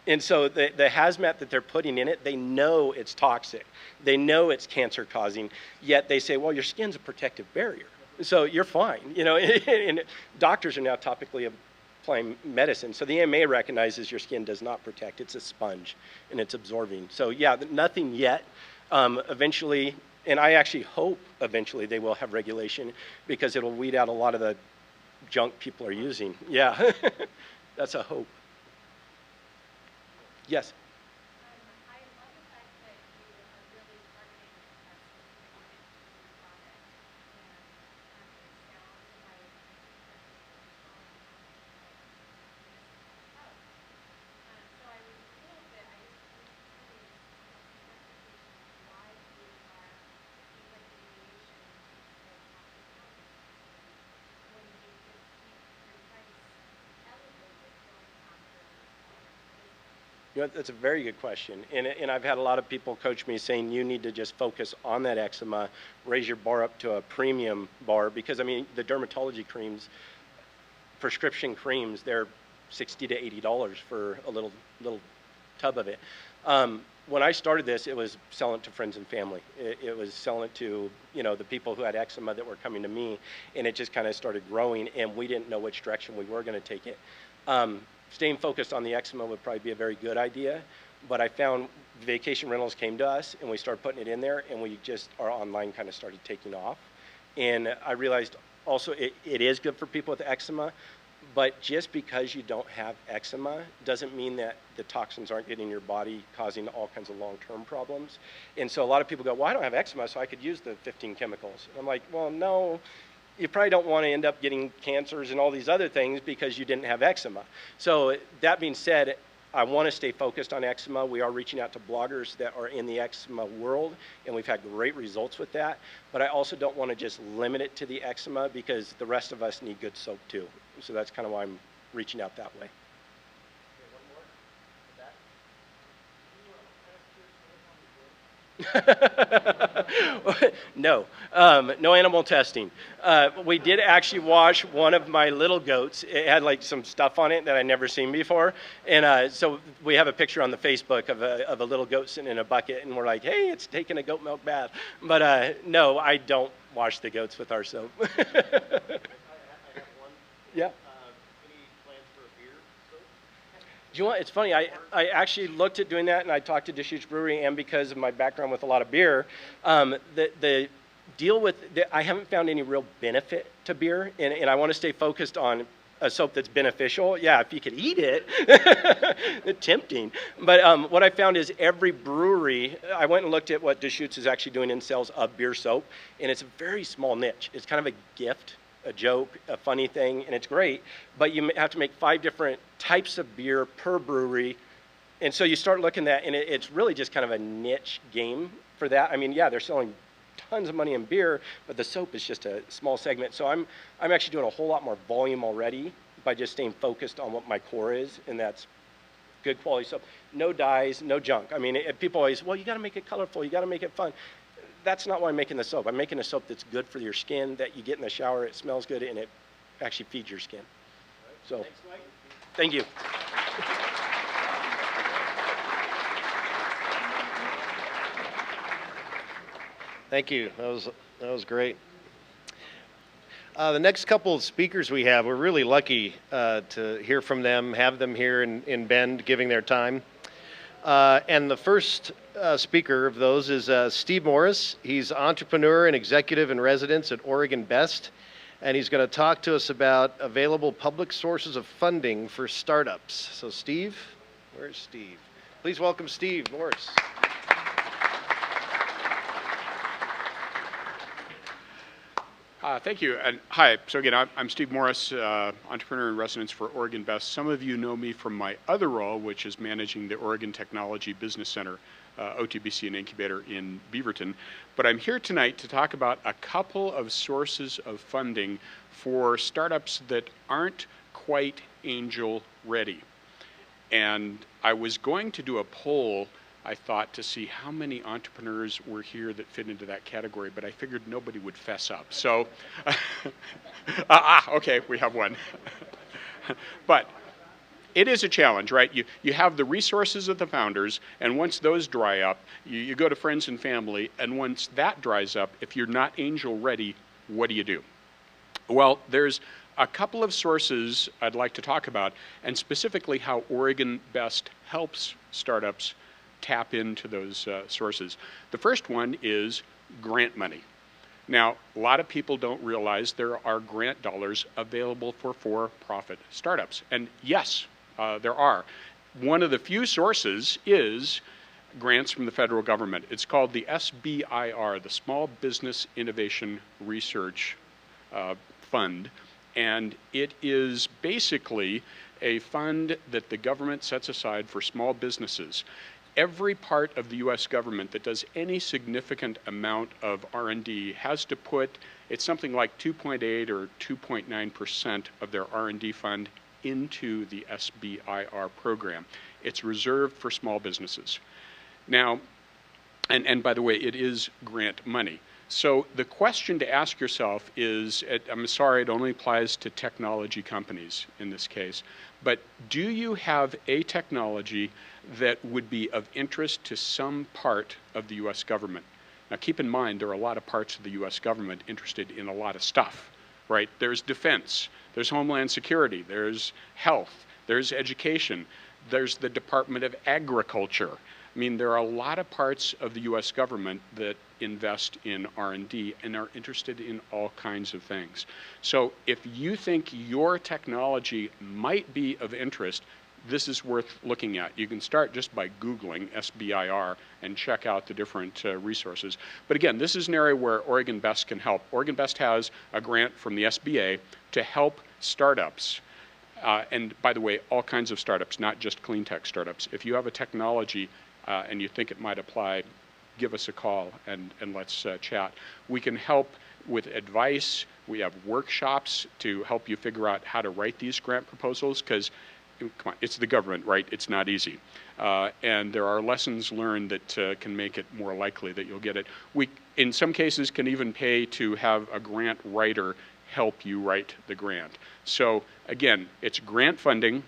And so the hazmat that they're putting in it, they know it's toxic. They know it's cancer causing, yet they say, well, your skin's a protective barrier. So you're fine, you know, and doctors are now topically applying medicine. So the AMA recognizes your skin does not protect, it's a sponge and it's absorbing. So yeah, nothing yet. Eventually, and I actually hope eventually they will have regulation because it'll weed out a lot of the junk people are using. Yeah, that's a hope. Yes. I love the fact that you are really targeting a specific product and it sounds like so I was a little bit, I was curious why you are seeing like deviation when you just keep your price elevated going after You know, that's a very good question. And I've had a lot of people coach me saying you need to just focus on that eczema, raise your bar up to a premium bar, because I mean, the dermatology creams, prescription creams, they're $60 to $80 for a little tub of it. When I started this, it was selling it to friends and family. It was selling it to, you know, the people who had eczema that were coming to me, and it just kind of started growing, and we didn't know which direction we were going to take it. Staying focused on the eczema would probably be a very good idea, but I found vacation rentals came to us, and we started putting it in there, and we just, our online kind of started taking off. And I realized also it is good for people with eczema, but just because you don't have eczema doesn't mean that the toxins aren't getting in your body, causing all kinds of long-term problems. And so a lot of people go, well, I don't have eczema, so I could use the 15 chemicals. And I'm like, well, no, you probably don't want to end up getting cancers and all these other things because you didn't have eczema. So that being said, I want to stay focused on eczema. We are reaching out to bloggers that are in the eczema world, and we've had great results with that. But I also don't want to just limit it to the eczema because the rest of us need good soap too. So that's kind of why I'm reaching out that way. No, no animal testing. We did actually wash one of my little goats. It had like some stuff on it that I'd never seen before. And so we have a picture on the Facebook of a little goat sitting in a bucket, and we're like, hey, it's taking a goat milk bath. But no, I don't wash the goats with our soap. I have one. Yeah. Any plans for a beer soap? Do you know what? It's funny. I actually looked at doing that, and I talked to Deschutes Brewery, and because of my background with a lot of beer, the deal with I haven't found any real benefit to beer, and I want to stay focused on a soap that's beneficial. Yeah, if you could eat it, it's tempting. But what I found is every brewery, I went and looked at what Deschutes is actually doing in sales of beer soap, and it's a very small niche. It's kind of a gift, a joke, a funny thing, and it's great, but you have to make 5 different types of beer per brewery, and so you start looking at that, and it's really just kind of a niche game for that. I mean, yeah, they're selling tons of money in beer, but the soap is just a small segment. So I'm actually doing a whole lot more volume already by just staying focused on what my core is, and that's good quality soap. No dyes, no junk. I mean, people always, well, you got to make it colorful, you got to make it fun. That's not why I'm making the soap. I'm making a soap that's good for your skin, that you get in the shower, it smells good, and it actually feeds your skin. So, Thanks, Mike. thank you. Thank you. That was great. The next couple of speakers we have, we're really lucky to hear from them, have them here in Bend giving their time. And the first speaker of those is Steve Morris. He's entrepreneur and executive in residence at Oregon Best, and he's going to talk to us about available public sources of funding for startups. So Steve, where's Steve? Please welcome Steve Morris. Thank you, and hi. So again, I'm Steve Morris, entrepreneur in residence for Oregon Best. Some of you know me from my other role, which is managing the Oregon Technology Business Center, OTBC and Incubator in Beaverton. But I'm here tonight to talk about a couple of sources of funding for startups that aren't quite angel ready. And I was going to do a poll, I thought, to see how many entrepreneurs were here that fit into that category, but I figured nobody would fess up. So, okay, we have one. But it is a challenge, right? You have the resources of the founders, and once those dry up, you go to friends and family, and once that dries up, if you're not angel ready, what do you do? Well, there's a couple of sources I'd like to talk about, and specifically how Oregon Best helps startups tap into those sources. The first one is grant money. Now, a lot of people don't realize there are grant dollars available for for-profit startups. And yes, there are. One of the few sources is grants from the federal government. It's called the SBIR, the Small Business Innovation Research Fund. And it is basically a fund that the government sets aside for small businesses. Every part of the U.S. government that does any significant amount of R&D has to put, it's something like 2.8 or 2.9% of their R&D fund into the SBIR program. It's reserved for small businesses. Now, and by the way, it is grant money. So the question to ask yourself is, I'm sorry, it only applies to technology companies in this case, but do you have a technology that would be of interest to some part of the U.S. government? Now keep in mind, there are a lot of parts of the U.S. government interested in a lot of stuff, right? There's defense, there's homeland security, there's health, there's education, there's the Department of Agriculture. I mean, there are a lot of parts of the U.S. government that invest in R&D and are interested in all kinds of things. So if you think your technology might be of interest, this is worth looking at. You can start just by Googling SBIR and check out the different resources. But again, this is an area where Oregon Best can help. Oregon Best has a grant from the SBA to help startups. And by the way, all kinds of startups, not just clean tech startups. If you have a technology and you think it might apply, give us a call and let's chat. We can help with advice. We have workshops to help you figure out how to write these grant proposals, because come on, it's the government, right? It's not easy. And there are lessons learned that can make it more likely that you'll get it. We, in some cases, can even pay to have a grant writer help you write the grant. So again, it's grant funding,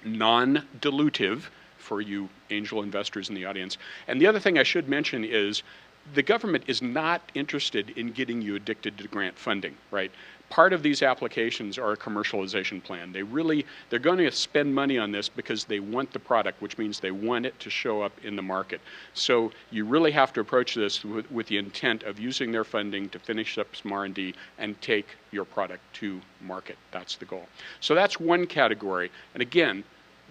non-dilutive for you angel investors in the audience. And the other thing I should mention is the government is not interested in getting you addicted to grant funding, right? Part of these applications are a commercialization plan. They're going to spend money on this because they want the product, which means they want it to show up in the market. So you really have to approach this with the intent of using their funding to finish up some R&D and take your product to market. That's the goal. So that's one category. And again,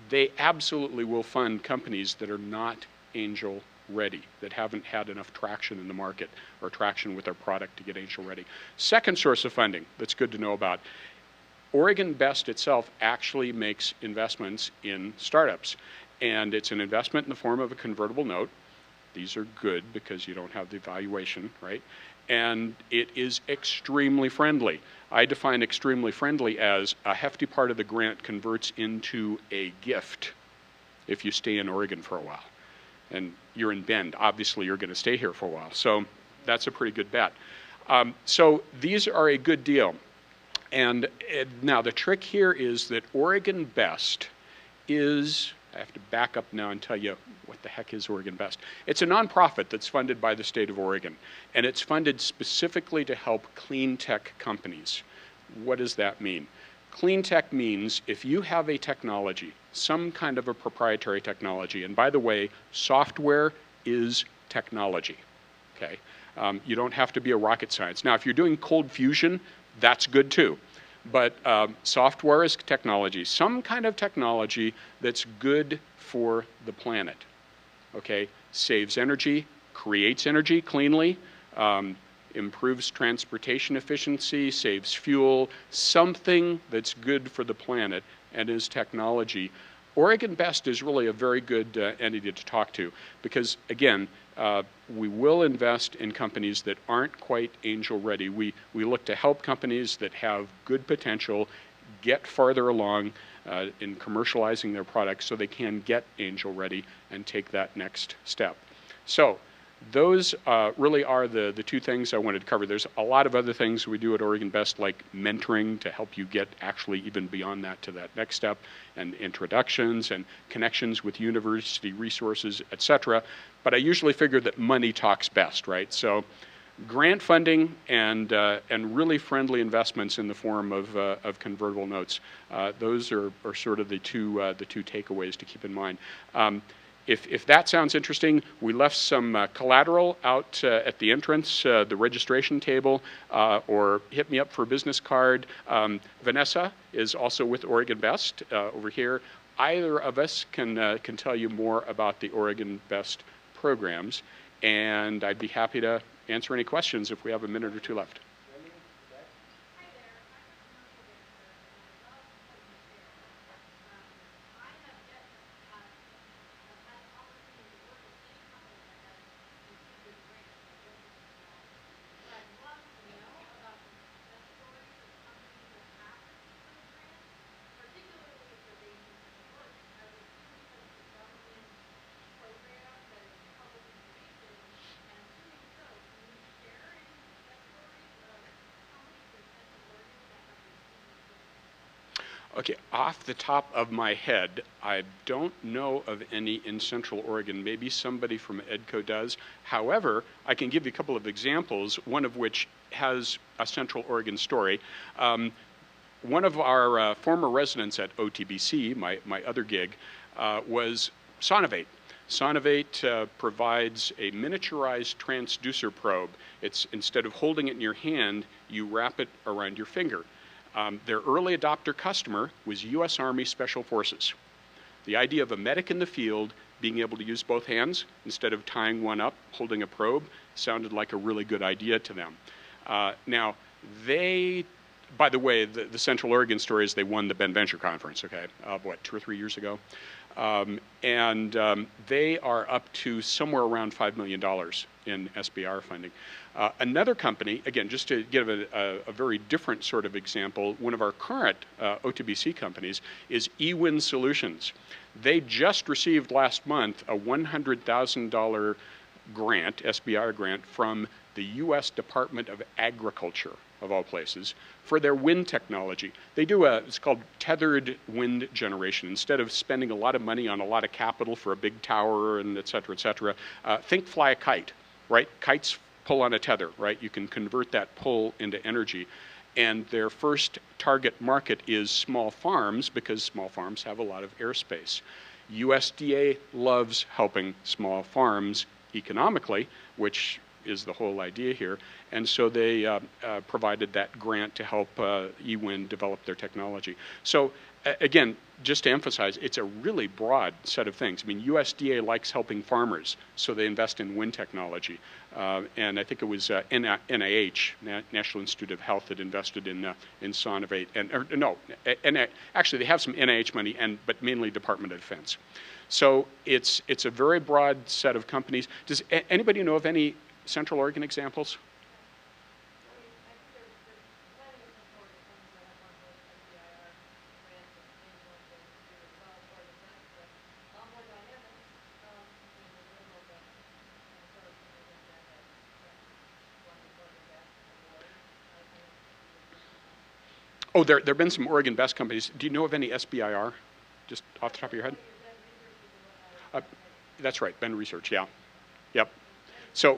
they absolutely will fund companies that are not angel ready, that haven't had enough traction in the market or traction with their product to get angel ready. Second source of funding that's good to know about, Oregon Best itself actually makes investments in startups. And it's an investment in the form of a convertible note. These are good because you don't have the valuation, right? And it is extremely friendly. I define extremely friendly as a hefty part of the grant converts into a gift if you stay in Oregon for a while. And you're in Bend, obviously you're going to stay here for a while. So that's a pretty good bet. So these are a good deal. And now the trick here is that Oregon Best is, I have to back up now and tell you what the heck is Oregon Best. It's a nonprofit that's funded by the state of Oregon, and it's funded specifically to help clean tech companies. What does that mean? Clean tech means if you have a technology, some kind of a proprietary technology, and by the way, software is technology, okay? You don't have to be a rocket science. Now, if you're doing cold fusion, that's good too. But software is technology, some kind of technology that's good for the planet, okay? Saves energy, creates energy cleanly, improves transportation efficiency, saves fuel, something that's good for the planet and is technology. Oregon Best is really a very good entity to talk to because, again, we will invest in companies that aren't quite angel ready. We look to help companies that have good potential get farther along in commercializing their products so they can get angel ready and take that next step. So those really are the two things I wanted to cover. There's a lot of other things we do at Oregon Best, like mentoring to help you get actually even beyond that to that next step, and introductions and connections with university resources, etc. But I usually figure that money talks best, right? So grant funding and really friendly investments in the form of convertible notes. Those are sort of the two takeaways to keep in mind. If that sounds interesting, we left some collateral out at the entrance, the registration table, or hit me up for a business card. Vanessa is also with Oregon Best over here. Either of us can tell you more about the Oregon Best programs, and I'd be happy to answer any questions if we have a minute or two left. Okay, off the top of my head, I don't know of any in Central Oregon. Maybe somebody from EDCO does. However, I can give you a couple of examples, one of which has a Central Oregon story. One of our former residents at OTBC, my other gig, was Sonovate. Sonovate provides a miniaturized transducer probe. It's, instead of holding it in your hand, you wrap it around your finger. Their early adopter customer was U.S. Army Special Forces. The idea of a medic in the field being able to use both hands instead of tying one up, holding a probe, sounded like a really good idea to them. Now, they by the way, the Central Oregon story is they won the Bend Venture Conference, okay, what, 2 or 3 years ago? They are up to somewhere around $5 million in SBR funding. Another company, again, just to give a very different sort of example, one of our current OTBC companies is eWin Solutions. They just received last month a $100,000 grant, SBR grant, from the U.S. Department of Agriculture, of all places, for their wind technology. They do it's called tethered wind generation. Instead of spending a lot of money on a lot of capital for a big tower and et cetera, think fly a kite, right? Kites pull on a tether, right? You can convert that pull into energy. And their first target market is small farms, because small farms have a lot of airspace. USDA loves helping small farms economically, which is the whole idea here. And so they provided that grant to help eWin develop their technology. So again, just to emphasize, it's a really broad set of things. I mean, USDA likes helping farmers, so they invest in wind technology. And I think it was NIH, National Institute of Health, that invested in Sonovate. Actually, they have some NIH money, but mainly Department of Defense. So it's a very broad set of companies. Does anybody know of any Central Oregon examples? Oh, there have been some Oregon Best companies. Do you know of any SBIR, just off the top of your head? That's right, Bend Research, yeah. Yep. So, I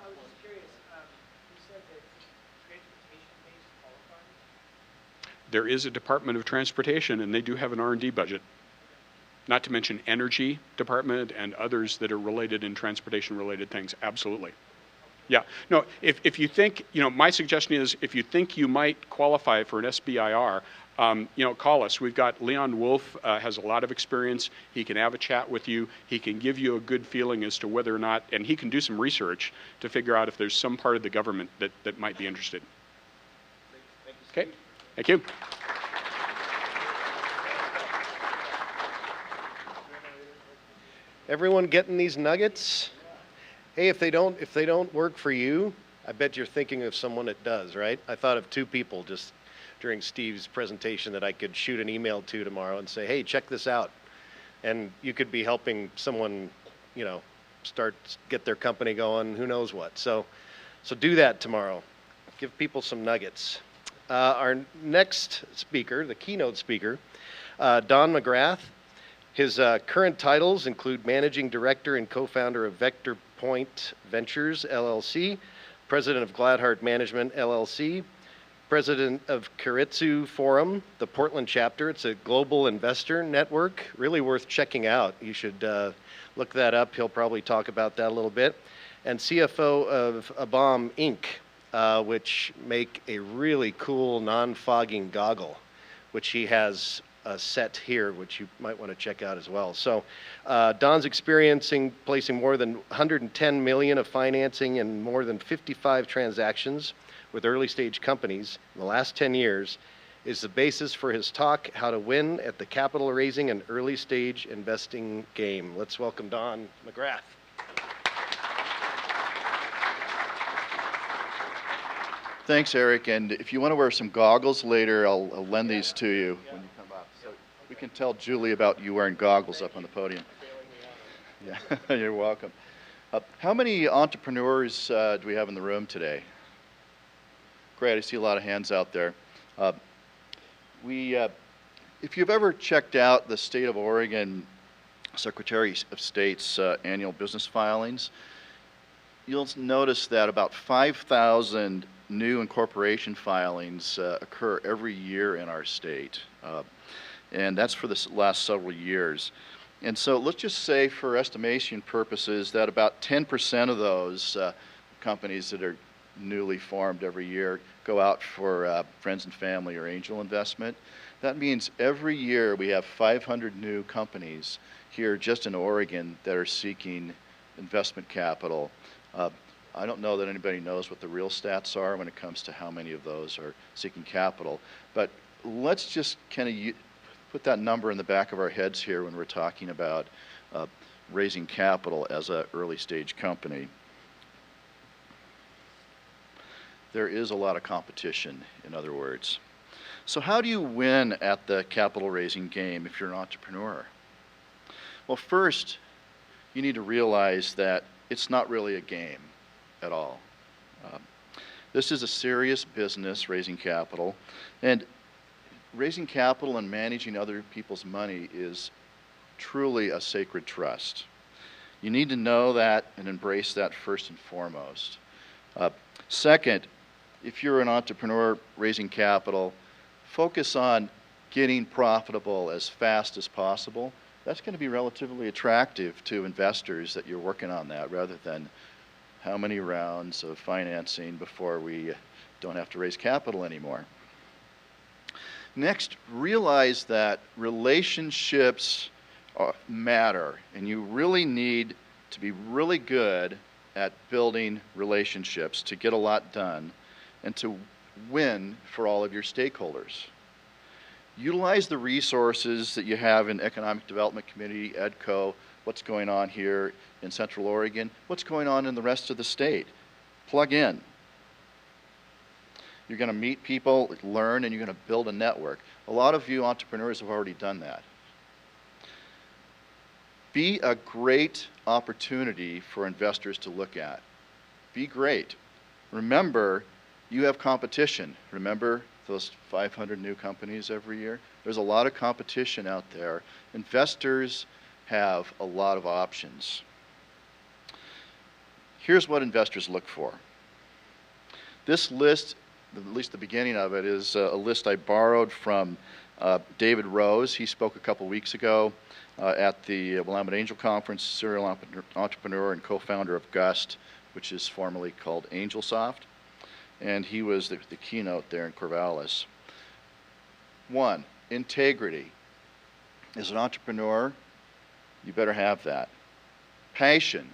was just curious, you said that transportation-based qualifiers? there is a Department of Transportation, and they do have an R&D budget. Not to mention Energy Department and others that are related in transportation-related things, absolutely. Yeah, no, if you think, my suggestion is if you think you might qualify for an SBIR, call us. We've got Leon Wolf, has a lot of experience. He can have a chat with you. He can give you a good feeling as to whether or not, and he can do some research to figure out if there's some part of the government that might be interested. Okay, thank you. Everyone getting these nuggets? Hey, if they don't work for you, I bet you're thinking of someone that does, right? I thought of two people just during Steve's presentation that I could shoot an email to tomorrow and say, hey, check this out. And you could be helping someone, get their company going, who knows what. So do that tomorrow. Give people some nuggets. Our next speaker, the keynote speaker, Don Megrath. His current titles include Managing Director and Co-founder of Vector Point Ventures, LLC, President of Gladheart Management, LLC, President of Keiretsu Forum, the Portland chapter. It's a global investor network, really worth checking out. You should look that up. He'll probably talk about that a little bit. And CFO of Abom Inc., which make a really cool non-fogging goggle, which he has set here, which you might want to check out as well. So Don's placing more than 110 million of financing and more than 55 transactions with early stage companies in the last 10 years is the basis for his talk, How to Win at the Capital Raising and Early Stage Investing Game. Let's welcome Don Megrath. Thanks, Eric. And if you want to wear some goggles later, I'll lend these to you when you come up. So we can tell Julie about you wearing goggles up on the podium. Yeah, you're welcome. How many entrepreneurs do we have in the room today? Great, I see a lot of hands out there. If you've ever checked out the State of Oregon Secretary of State's annual business filings, you'll notice that about 5,000 new incorporation filings occur every year in our state, and that's for the last several years. And so let's just say, for estimation purposes, that about 10% of those companies that are newly formed every year go out for friends and family or angel investment. That means every year we have 500 new companies here just in Oregon that are seeking investment capital. I don't know that anybody knows what the real stats are when it comes to how many of those are seeking capital, but let's just kind of put that number in the back of our heads here when we're talking about raising capital as an early stage company. There is a lot of competition, in other words. So how do you win at the capital raising game if you're an entrepreneur? Well, first, you need to realize that it's not really a game at all. This is a serious business, raising capital, and raising capital and managing other people's money is truly a sacred trust. You need to know that and embrace that first and foremost. Second, if you're an entrepreneur raising capital, focus on getting profitable as fast as possible. That's going to be relatively attractive to investors that you're working on that, rather than how many rounds of financing before we don't have to raise capital anymore. Next, realize that relationships matter, and you really need to be really good at building relationships to get a lot done and to win for all of your stakeholders. Utilize the resources that you have in Economic Development Community, EDCO, what's going on here in Central Oregon, what's going on in the rest of the state. Plug in. You're going to meet people, learn, and you're going to build a network. A lot of you entrepreneurs have already done that. Be a great opportunity for investors to look at. Be great. Remember, you have competition. Remember those 500 new companies every year? There's a lot of competition out there. Investors have a lot of options. Here's what investors look for. This list, at least the beginning of it, is a list I borrowed from David Rose. He spoke a couple weeks ago at the Willamette Angel Conference, serial entrepreneur and co-founder of Gust, which is formerly called AngelSoft. And he was the keynote there in Corvallis. 1, integrity. As an entrepreneur, you better have that. Passion,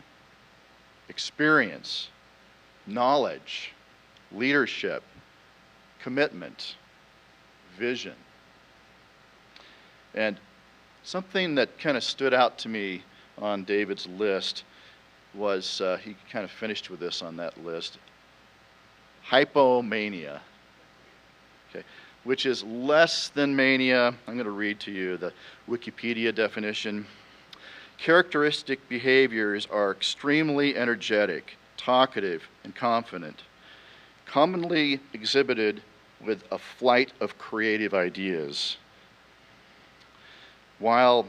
experience, knowledge, leadership, commitment, vision. And something that kind of stood out to me on David's list was, he kind of finished with this on that list, hypomania, okay, which is less than mania. I'm going to read to you the Wikipedia definition. Characteristic behaviors are extremely energetic, talkative, and confident, commonly exhibited with a flight of creative ideas. While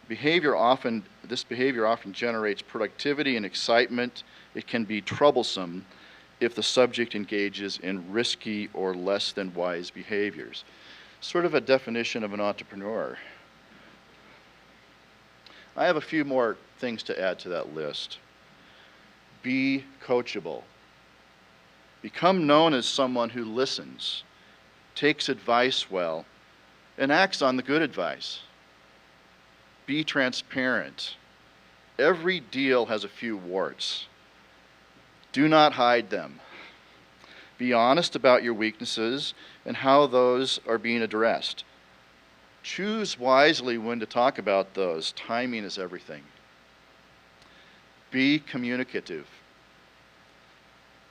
this behavior often generates productivity and excitement, it can be troublesome if the subject engages in risky or less than wise behaviors. Sort of a definition of an entrepreneur. I have a few more things to add to that list. Be coachable. Become known as someone who listens, takes advice well, and acts on the good advice. Be transparent. Every deal has a few warts. Do not hide them. Be honest about your weaknesses and how those are being addressed. Choose wisely when to talk about those. Timing is everything. Be communicative.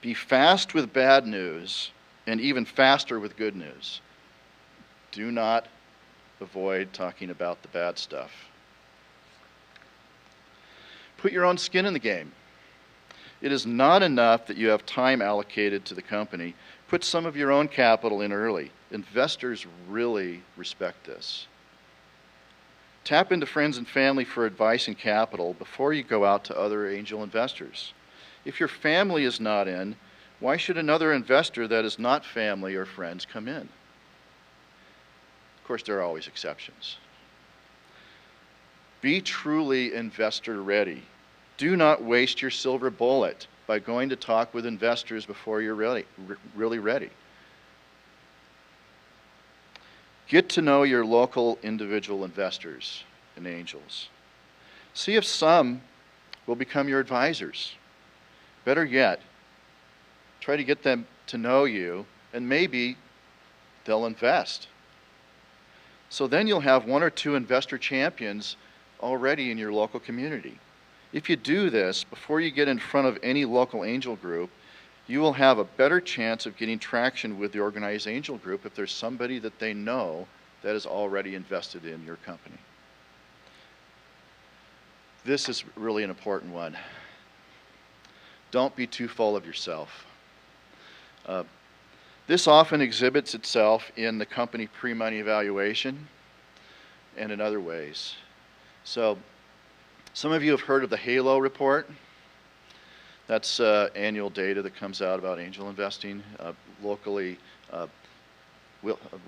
Be fast with bad news and even faster with good news. Do not avoid talking about the bad stuff. Put your own skin in the game. It is not enough that you have time allocated to the company. Put some of your own capital in early. Investors really respect this. Tap into friends and family for advice and capital before you go out to other angel investors. If your family is not in, why should another investor that is not family or friends come in? Of course, there are always exceptions. Be truly investor ready. Do not waste your silver bullet by going to talk with investors before you're really ready. Get to know your local individual investors and angels. See if some will become your advisors. Better yet, try to get them to know you, and maybe they'll invest. So then you'll have one or two investor champions already in your local community. If you do this before you get in front of any local angel group, you will have a better chance of getting traction with the organized angel group if there's somebody that they know that is already invested in your company. This is really an important one. Don't be too full of yourself. This often exhibits itself in the company pre-money evaluation and in other ways. So, some of you have heard of the HALO report. That's annual data that comes out about angel investing. Locally,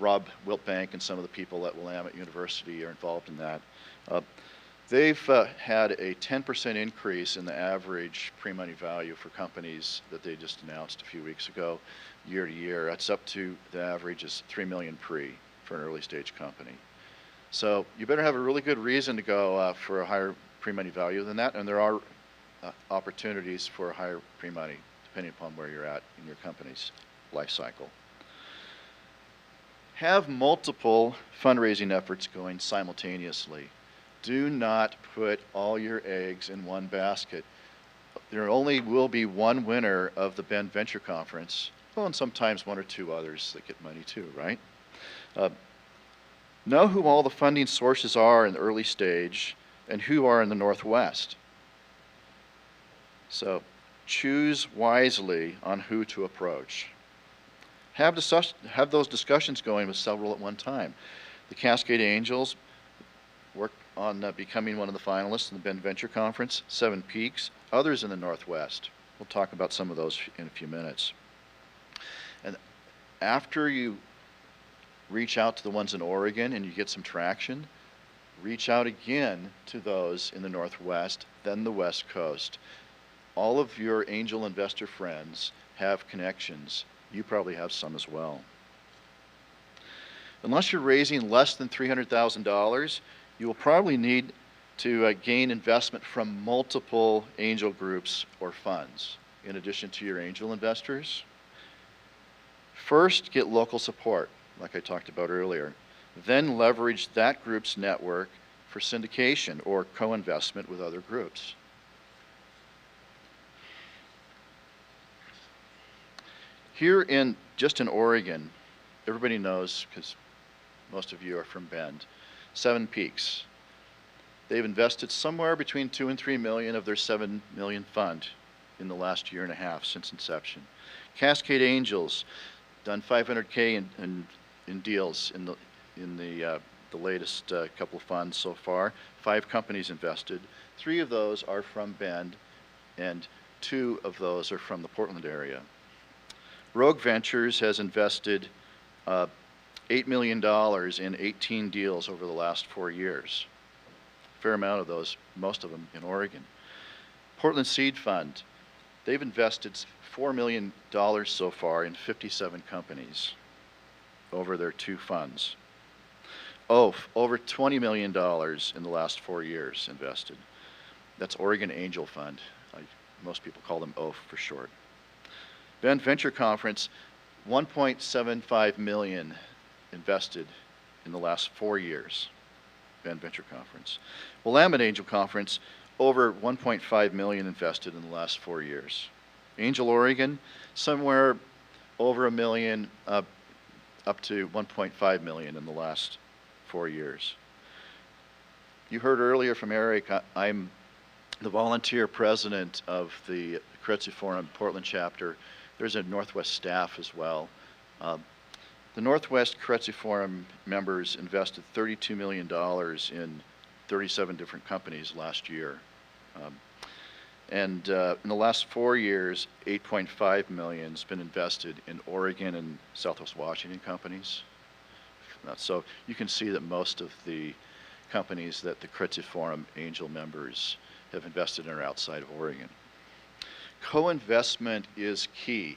Rob Wiltbank and some of the people at Willamette University are involved in that. They've had a 10% increase in the average pre-money value for companies that they just announced a few weeks ago, year to year. That's up to, the average is $3 million pre for an early stage company. So you better have a really good reason to go for a higher pre-money value than that, and there are opportunities for a higher pre-money depending upon where you're at in your company's life cycle. Have multiple fundraising efforts going simultaneously. Do not put all your eggs in one basket. There only will be one winner of the Bend Venture Conference, well, and sometimes one or two others that get money too, right? Know who all the funding sources are in the early stage and who are in the Northwest. So choose wisely on who to approach. Have those discussions going with several at one time. The Cascade Angels work on becoming one of the finalists in the Bend Venture Conference, 7 Peaks, others in the Northwest. We'll talk about some of those in a few minutes. And after you reach out to the ones in Oregon and you get some traction, reach out again to those in the Northwest, then the West Coast. All of your angel investor friends have connections. You probably have some as well. Unless you're raising less than $300,000, you will probably need to gain investment from multiple angel groups or funds in addition to your angel investors. First, get local support, like I talked about earlier. Then leverage that group's network for syndication or co-investment with other groups. Here just in Oregon, everybody knows, because most of you are from Bend, 7 Peaks. They've invested somewhere between 2 and 3 million of their 7 million fund in the last year and a half since inception. Cascade Angels done 500K in deals in the latest couple of funds so far. 5 companies invested. 3 of those are from Bend, and 2 of those are from the Portland area. Rogue Ventures has invested $8 million in 18 deals over the last 4 years. A fair amount of those, most of them in Oregon. Portland Seed Fund, they've invested $4 million so far in 57 companies over their 2 funds. OAF, over $20 million in the last 4 years invested. That's Oregon Angel Fund. Most people call them OAF for short. Bend Venture Conference, $1.75 million invested in the last 4 years. Bend Venture Conference. Willamette Angel Conference, over $1.5 million invested in the last 4 years. Angel Oregon, somewhere over $1 million, up to $1.5 million in the last 4 years. You heard earlier from Eric, I'm the volunteer president of the Kretze Forum Portland chapter. There's a Northwest staff as well. The Northwest Kretze Forum members invested $32 million in 37 different companies last year. In the last 4 years, $8.5 million has been invested in Oregon and Southwest Washington companies. So you can see that most of the companies that the Kretze Forum Angel members have invested in are outside of Oregon. Co-investment is key.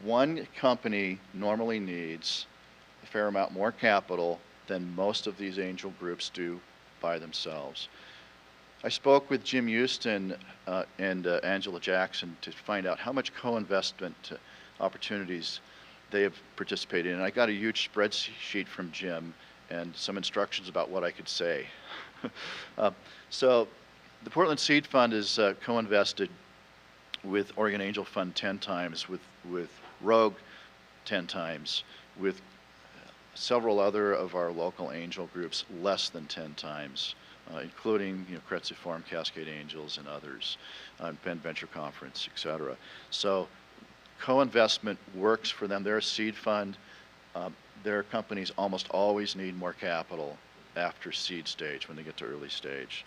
One company normally needs a fair amount more capital than most of these angel groups do by themselves. I spoke with Jim Houston and Angela Jackson to find out how much co-investment opportunities they have participated in. And I got a huge spreadsheet from Jim and some instructions about what I could say. So the Portland Seed Fund is co-invested with Oregon Angel Fund 10 times, with Rogue 10 times, with several other of our local angel groups less than 10 times, including Kretze Forum, Cascade Angels, and others, Penn Venture Conference, et cetera. So co-investment works for them. They're a seed fund. Their companies almost always need more capital after seed stage when they get to early stage.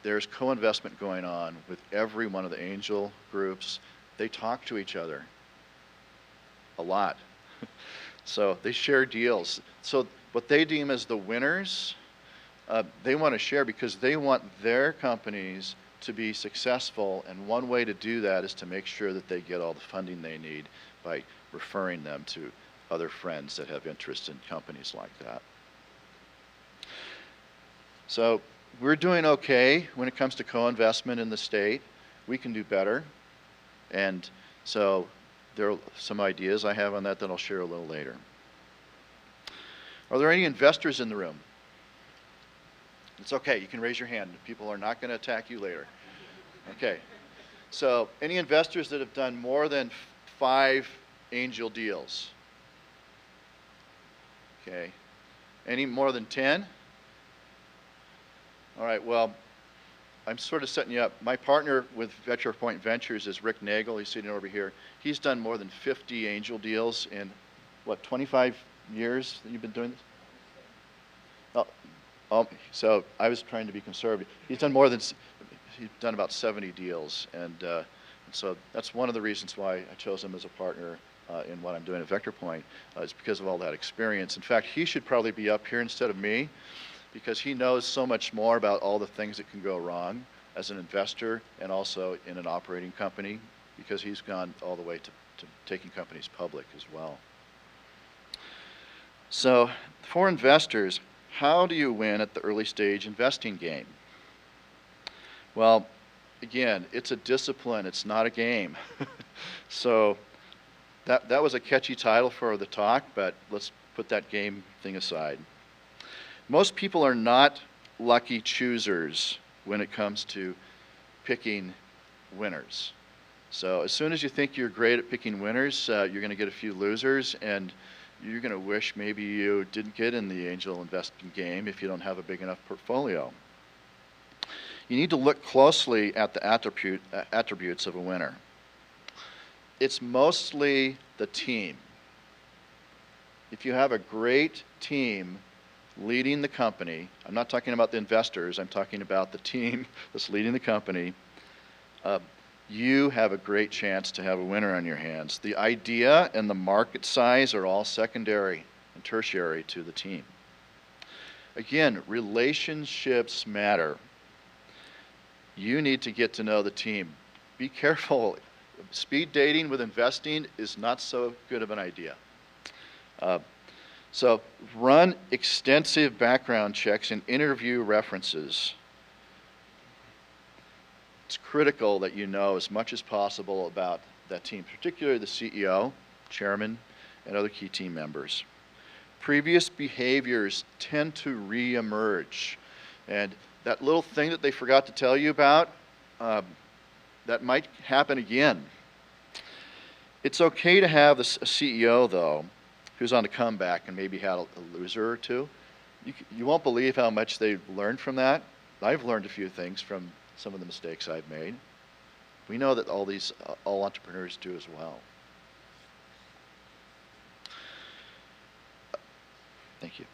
There's co-investment going on with every one of the angel groups. They talk to each other a lot. So they share deals. So what they deem as the winners, they want to share because they want their companies to be successful, and one way to do that is to make sure that they get all the funding they need by referring them to other friends that have interest in companies like that. So we're doing okay when it comes to co-investment in the state. We can do better, and so there are some ideas I have on that I'll share a little later. Are there any investors in the room? It's okay, you can raise your hand. People are not going to attack you later. Okay, so any investors that have done more than 5 angel deals? Okay, any more than 10? All right, well, I'm sort of setting you up. My partner with Venture Point Ventures is Rick Nagel. He's sitting over here. He's done more than 50 angel deals in, what, 25 years that you've been doing this? So I was trying to be conservative. He's done about 70 deals, and so that's one of the reasons why I chose him as a partner in what I'm doing at Vector Point, is because of all that experience. In fact, he should probably be up here instead of me, because he knows so much more about all the things that can go wrong as an investor and also in an operating company, because he's gone all the way to taking companies public as well. So for investors, how do you win at the early stage investing game? Well, again, it's a discipline, it's not a game. So that was a catchy title for the talk, but let's put that game thing aside. Most people are not lucky choosers when it comes to picking winners. So as soon as you think you're great at picking winners, you're going to get a few losers, and you're going to wish maybe you didn't get in the angel investing game if you don't have a big enough portfolio. You need to look closely at the attributes of a winner. It's mostly the team. If you have a great team leading the company, I'm not talking about the investors, I'm talking about the team that's leading the company, you have a great chance to have a winner on your hands. The idea and the market size are all secondary and tertiary to the team. Again, relationships matter. You need to get to know the team. Be careful. Speed dating with investing is not so good of an idea. So run extensive background checks and interview references. It's critical that you know as much as possible about that team, particularly the CEO, chairman, and other key team members. Previous behaviors tend to re-emerge, and that little thing that they forgot to tell you about, that might happen again. It's okay to have a CEO, though, who's on the comeback and maybe had a loser or two. You won't believe how much they've learned from that. I've learned a few things from some of the mistakes I've made. We know that all entrepreneurs do as well. Thank you.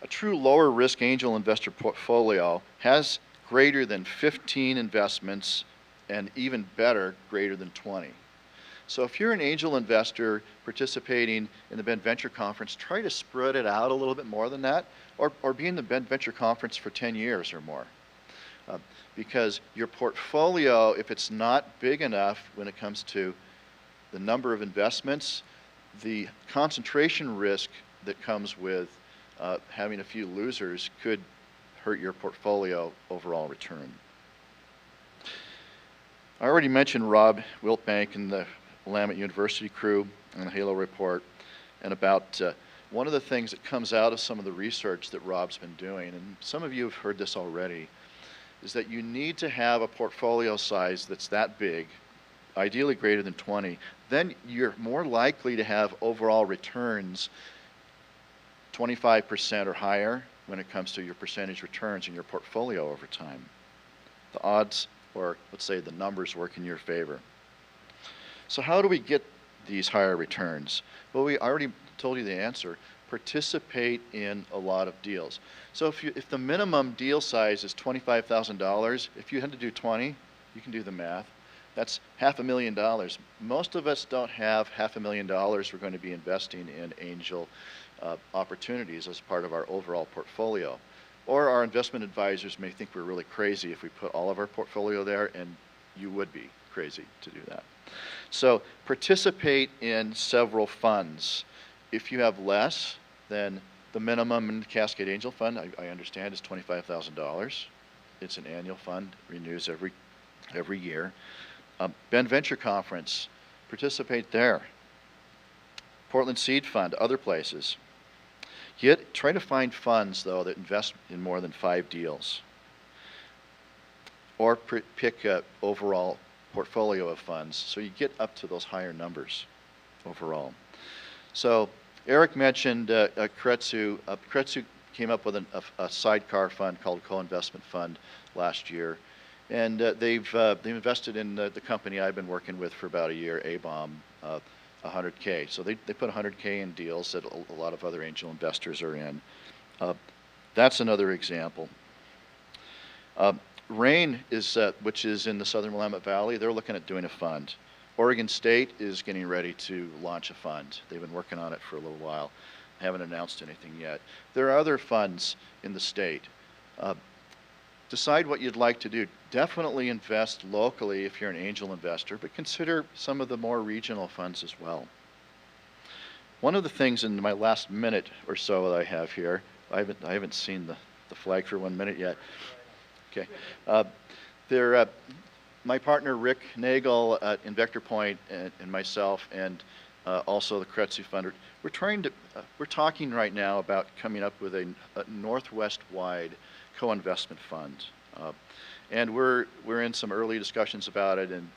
A true lower risk angel investor portfolio has greater than 15 investments, and even better, greater than 20. So if you're an angel investor participating in the Ben Venture Conference, try to spread it out a little bit more than that, or be in the Ben Venture Conference for 10 years or more. Because your portfolio, if it's not big enough when it comes to the number of investments, the concentration risk that comes with having a few losers could hurt your portfolio overall return. I already mentioned Rob Wiltbank and the Willamette University crew and the HALO report, and about one of the things that comes out of some of the research that Rob's been doing, and some of you have heard this already, is that you need to have a portfolio size that's that big, ideally greater than 20. Then you're more likely to have overall returns 25% or higher when it comes to your percentage returns in your portfolio over time. The odds, or let's say the numbers, work in your favor. So how do we get these higher returns? Well, we already told you the answer. Participate in a lot of deals. So if the minimum deal size is $25,000, if you had to do 20, you can do the math. That's $500,000. Most of us don't have $500,000 we're going to be investing in angel opportunities as part of our overall portfolio. Or our investment advisors may think we're really crazy if we put all of our portfolio there, and you would be crazy to do that. So participate in several funds. If you have less, then the minimum in the Cascade Angel Fund, I understand, is $25,000. It's an annual fund, renews every year. Ben Venture Conference, participate there. Portland Seed Fund, other places. Try to find funds, though, that invest in more than 5 deals. Or pick an overall portfolio of funds so you get up to those higher numbers overall. So Eric mentioned Kretsu. Kretsu came up with a sidecar fund called Co-Investment Fund last year. And they've invested in the company I've been working with for about a year, ABOM, $100K. So they put $100K in deals that a lot of other angel investors are in. That's another example. RAIN, which is in the Southern Willamette Valley, they're looking at doing a fund. Oregon State is getting ready to launch a fund. They've been working on it for a little while. Haven't announced anything yet. There are other funds in the state. Decide what you'd like to do. Definitely invest locally if you're an angel investor, but consider some of the more regional funds as well. One of the things in my last minute or so that I have here, I haven't seen the flag for 1 minute yet. Okay. My partner Rick Nagel at Invector Point and myself, and also the Kretsu Fund, we're talking right now about coming up with a Northwest-wide co-investment fund, and we're in some early discussions about it, and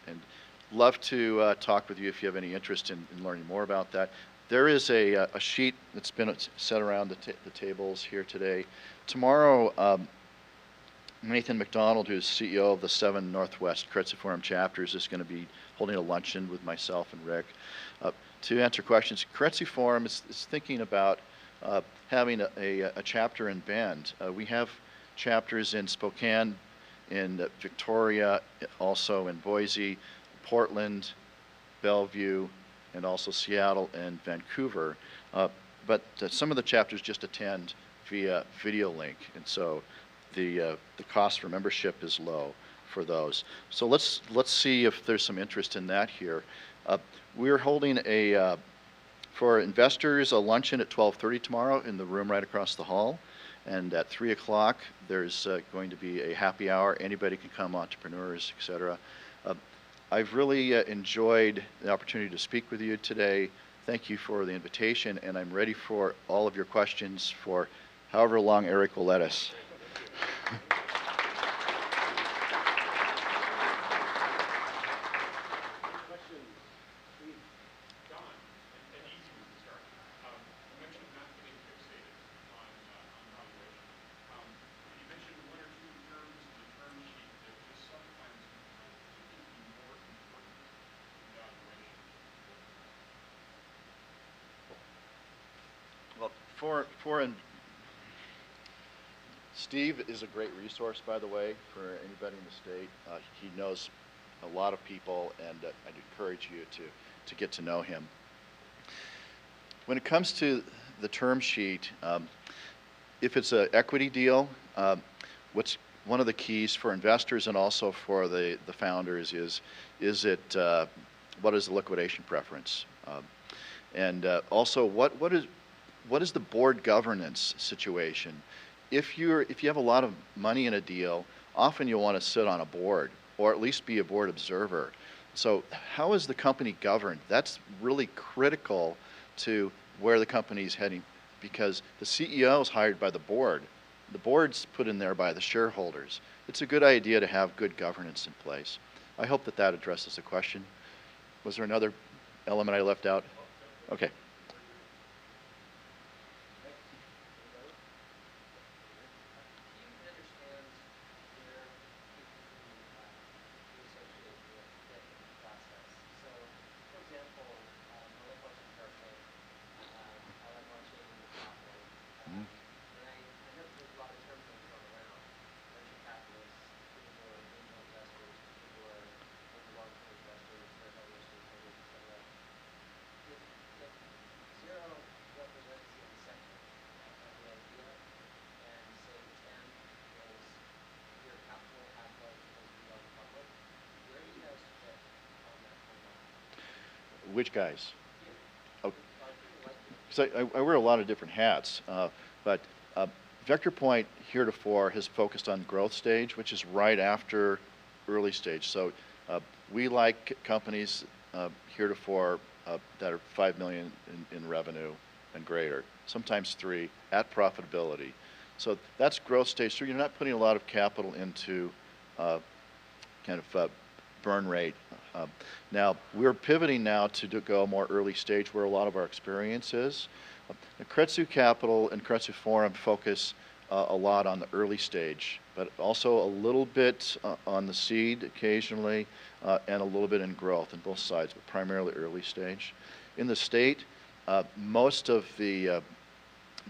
love to talk with you if you have any interest in learning more about that. There is a sheet that's been set around the tables here today. Tomorrow, Nathan McDonald, who's CEO of the 7 Northwest Kretsu Forum chapters, is going to be holding a luncheon with myself and Rick to answer questions. Kretsu Forum is thinking about having a chapter in Bend. We have chapters in Spokane, in Victoria, also in Boise, Portland, Bellevue, and also Seattle and Vancouver. But some of the chapters just attend via video link, and so the cost for membership is low for those. So let's see if there's some interest in that here. We're holding for investors a luncheon at 12:30 tomorrow in the room right across the hall. And at 3 o'clock, there's going to be a happy hour. Anybody can come, entrepreneurs, etc. I've really enjoyed the opportunity to speak with you today. Thank you for the invitation, and I'm ready for all of your questions for however long Eric will let us. Steve is a great resource, by the way, for anybody in the state. He knows a lot of people, and I'd encourage you to get to know him. When it comes to the term sheet, if it's an equity deal, what's one of the keys for investors and also for the founders is what is the liquidation preference? And also, what is the board governance situation? if you have a lot of money in a deal, often you'll want to sit on a board or at least be a board observer. So how is the company governed? That's really critical to where the company is heading, because the CEO is hired by the board. The board's put in there by the shareholders. It's a good idea to have good governance in place. I hope that addresses the question. Was there another element I left out? Okay. Which guys? Oh, so I wear a lot of different hats, but Vector Point heretofore has focused on growth stage, which is right after early stage. So we like companies heretofore that are 5 million in revenue and greater, sometimes 3, at profitability. So that's growth stage. So you're not putting a lot of capital into kind of burn rate. Now, we're pivoting now to go more early stage where a lot of our experience is. Kretsu Capital and Kretsu Forum focus a lot on the early stage, but also a little bit on the seed occasionally and a little bit in growth on both sides, but primarily early stage. In the state, most of the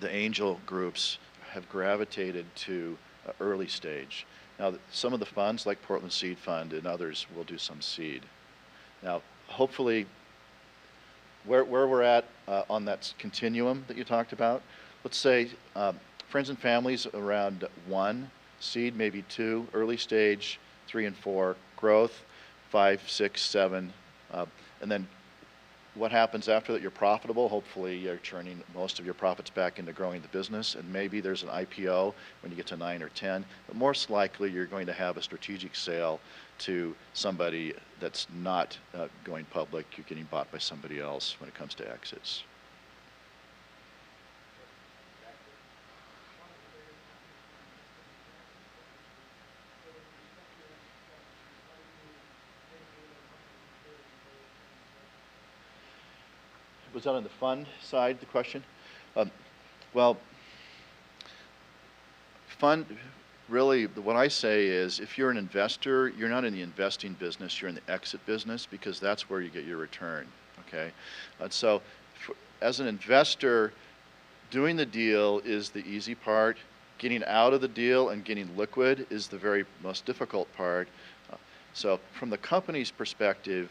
angel groups have gravitated to early stage. Now, some of the funds, like Portland Seed Fund and others, will do some seed. Now, hopefully, where we're at on that continuum that you talked about, let's say friends and families around 1, seed maybe 2, early stage 3 and 4, growth 5, 6, 7, and then what happens after that? You're profitable. Hopefully, you're turning most of your profits back into growing the business, and maybe there's an IPO when you get to 9 or 10. But most likely, you're going to have a strategic sale to somebody that's not going public. You're getting bought by somebody else when it comes to exits. Was that on the fund side, the question? Well, fund, really, what I say is if you're an investor, you're not in the investing business, you're in the exit business, because that's where you get your return, okay? So as an investor, doing the deal is the easy part. Getting out of the deal and getting liquid is the very most difficult part. So from the company's perspective,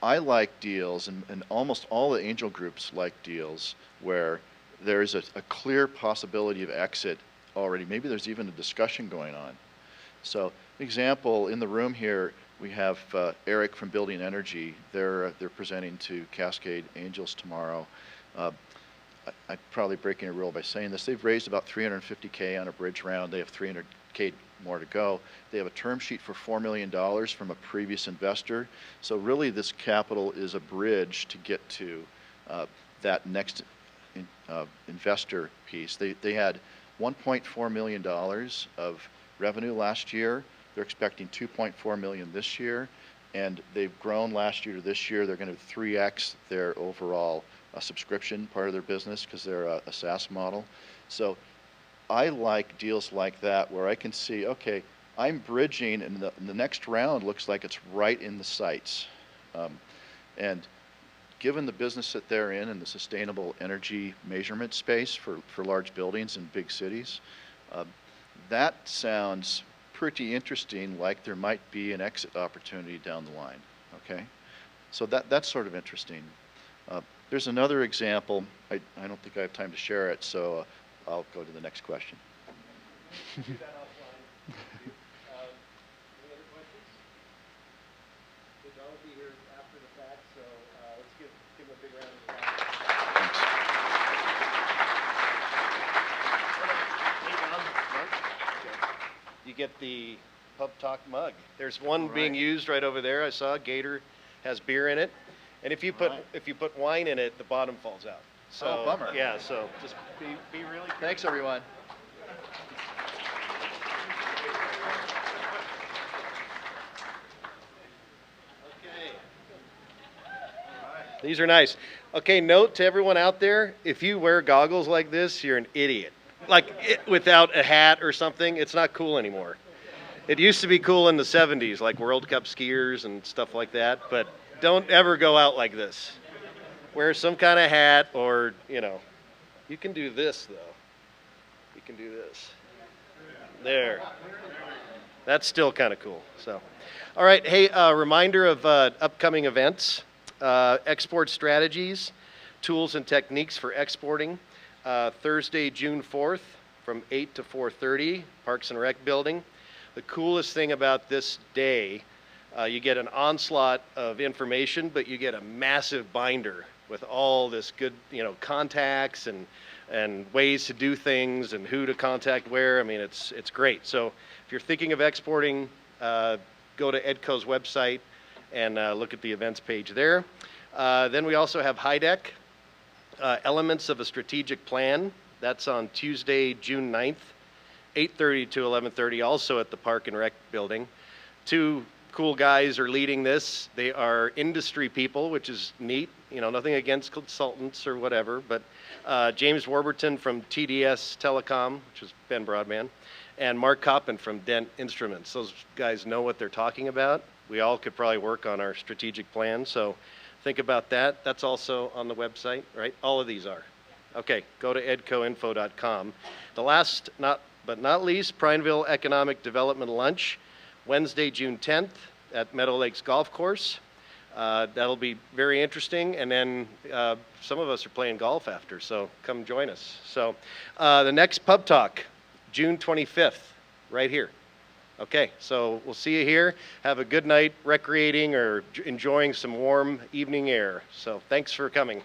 I like deals, and almost all the angel groups like deals where there's a clear possibility of exit already. Maybe there's even a discussion going on. So, example, in the room here, we have Eric from Building Energy. They're presenting to Cascade Angels tomorrow. I'm probably breaking a rule by saying this. They've raised about $350K on a bridge round. They have $300K more to go. They have a term sheet for $4 million from a previous investor. So really this capital is a bridge to get to that next investor piece. They had $1.4 million of revenue last year. They're expecting $2.4 million this year, and they've grown last year to this year. They're going to 3x their overall subscription part of their business because they're a SaaS model. So I like deals like that where I can see, okay, I'm bridging, and the next round looks like it's right in the sights. And given the business that they're in and the sustainable energy measurement space for large buildings in big cities, that sounds pretty interesting, like there might be an exit opportunity down the line, okay? So that's sort of interesting. There's another example. I don't think I have time to share it, so I'll go to the next question. Do that offline. Any other questions? So Don will be here after the fact, so let's give him a big round of applause. Thanks. the PubTalk mug. There's one being used right over there. I saw Gator has beer in it. And if you put wine in it, the bottom falls out. So, Oh, bummer. Yeah, so just be really careful. Thanks, everyone. These are nice. Okay, note to everyone out there, if you wear goggles like this, you're an idiot. Without a hat or something, it's not cool anymore. It used to be cool in the 70s, like World Cup skiers and stuff like that, but don't ever go out like this. Wear some kind of hat or, you can do this though. You can do this. There. That's still kind of cool. So, all right. Hey, reminder of upcoming events. Export strategies, tools and techniques for exporting. Thursday, June 4th from 8 to 4:30, Parks and Rec building. The coolest thing about this day, you get an onslaught of information, but you get a massive binder with all this good, contacts and ways to do things and who to contact where. I mean, it's great. So if you're thinking of exporting, go to EDCO's website and look at the events page there. Then we also have HIDEC, Elements of a Strategic Plan. That's on Tuesday, June 9th, 8:30 to 11:30, also at the Park and Rec building. Two cool guys are leading this. They are industry people, which is neat. Nothing against consultants or whatever, but James Warburton from TDS Telecom, which is Ben Broadman, and Mark Coppin from Dent Instruments. Those guys know what they're talking about. We all could probably work on our strategic plan, so think about that. That's also on the website, right? All of these are. Okay, go to edcoinfo.com. The last, but not least, Prineville Economic Development Lunch, Wednesday, June 10th at Meadow Lakes Golf Course. That'll be very interesting, and then some of us are playing golf after, so come join us. So the next Pub Talk, June 25th, right here. Okay, so we'll see you here. Have a good night recreating or enjoying some warm evening air. So thanks for coming.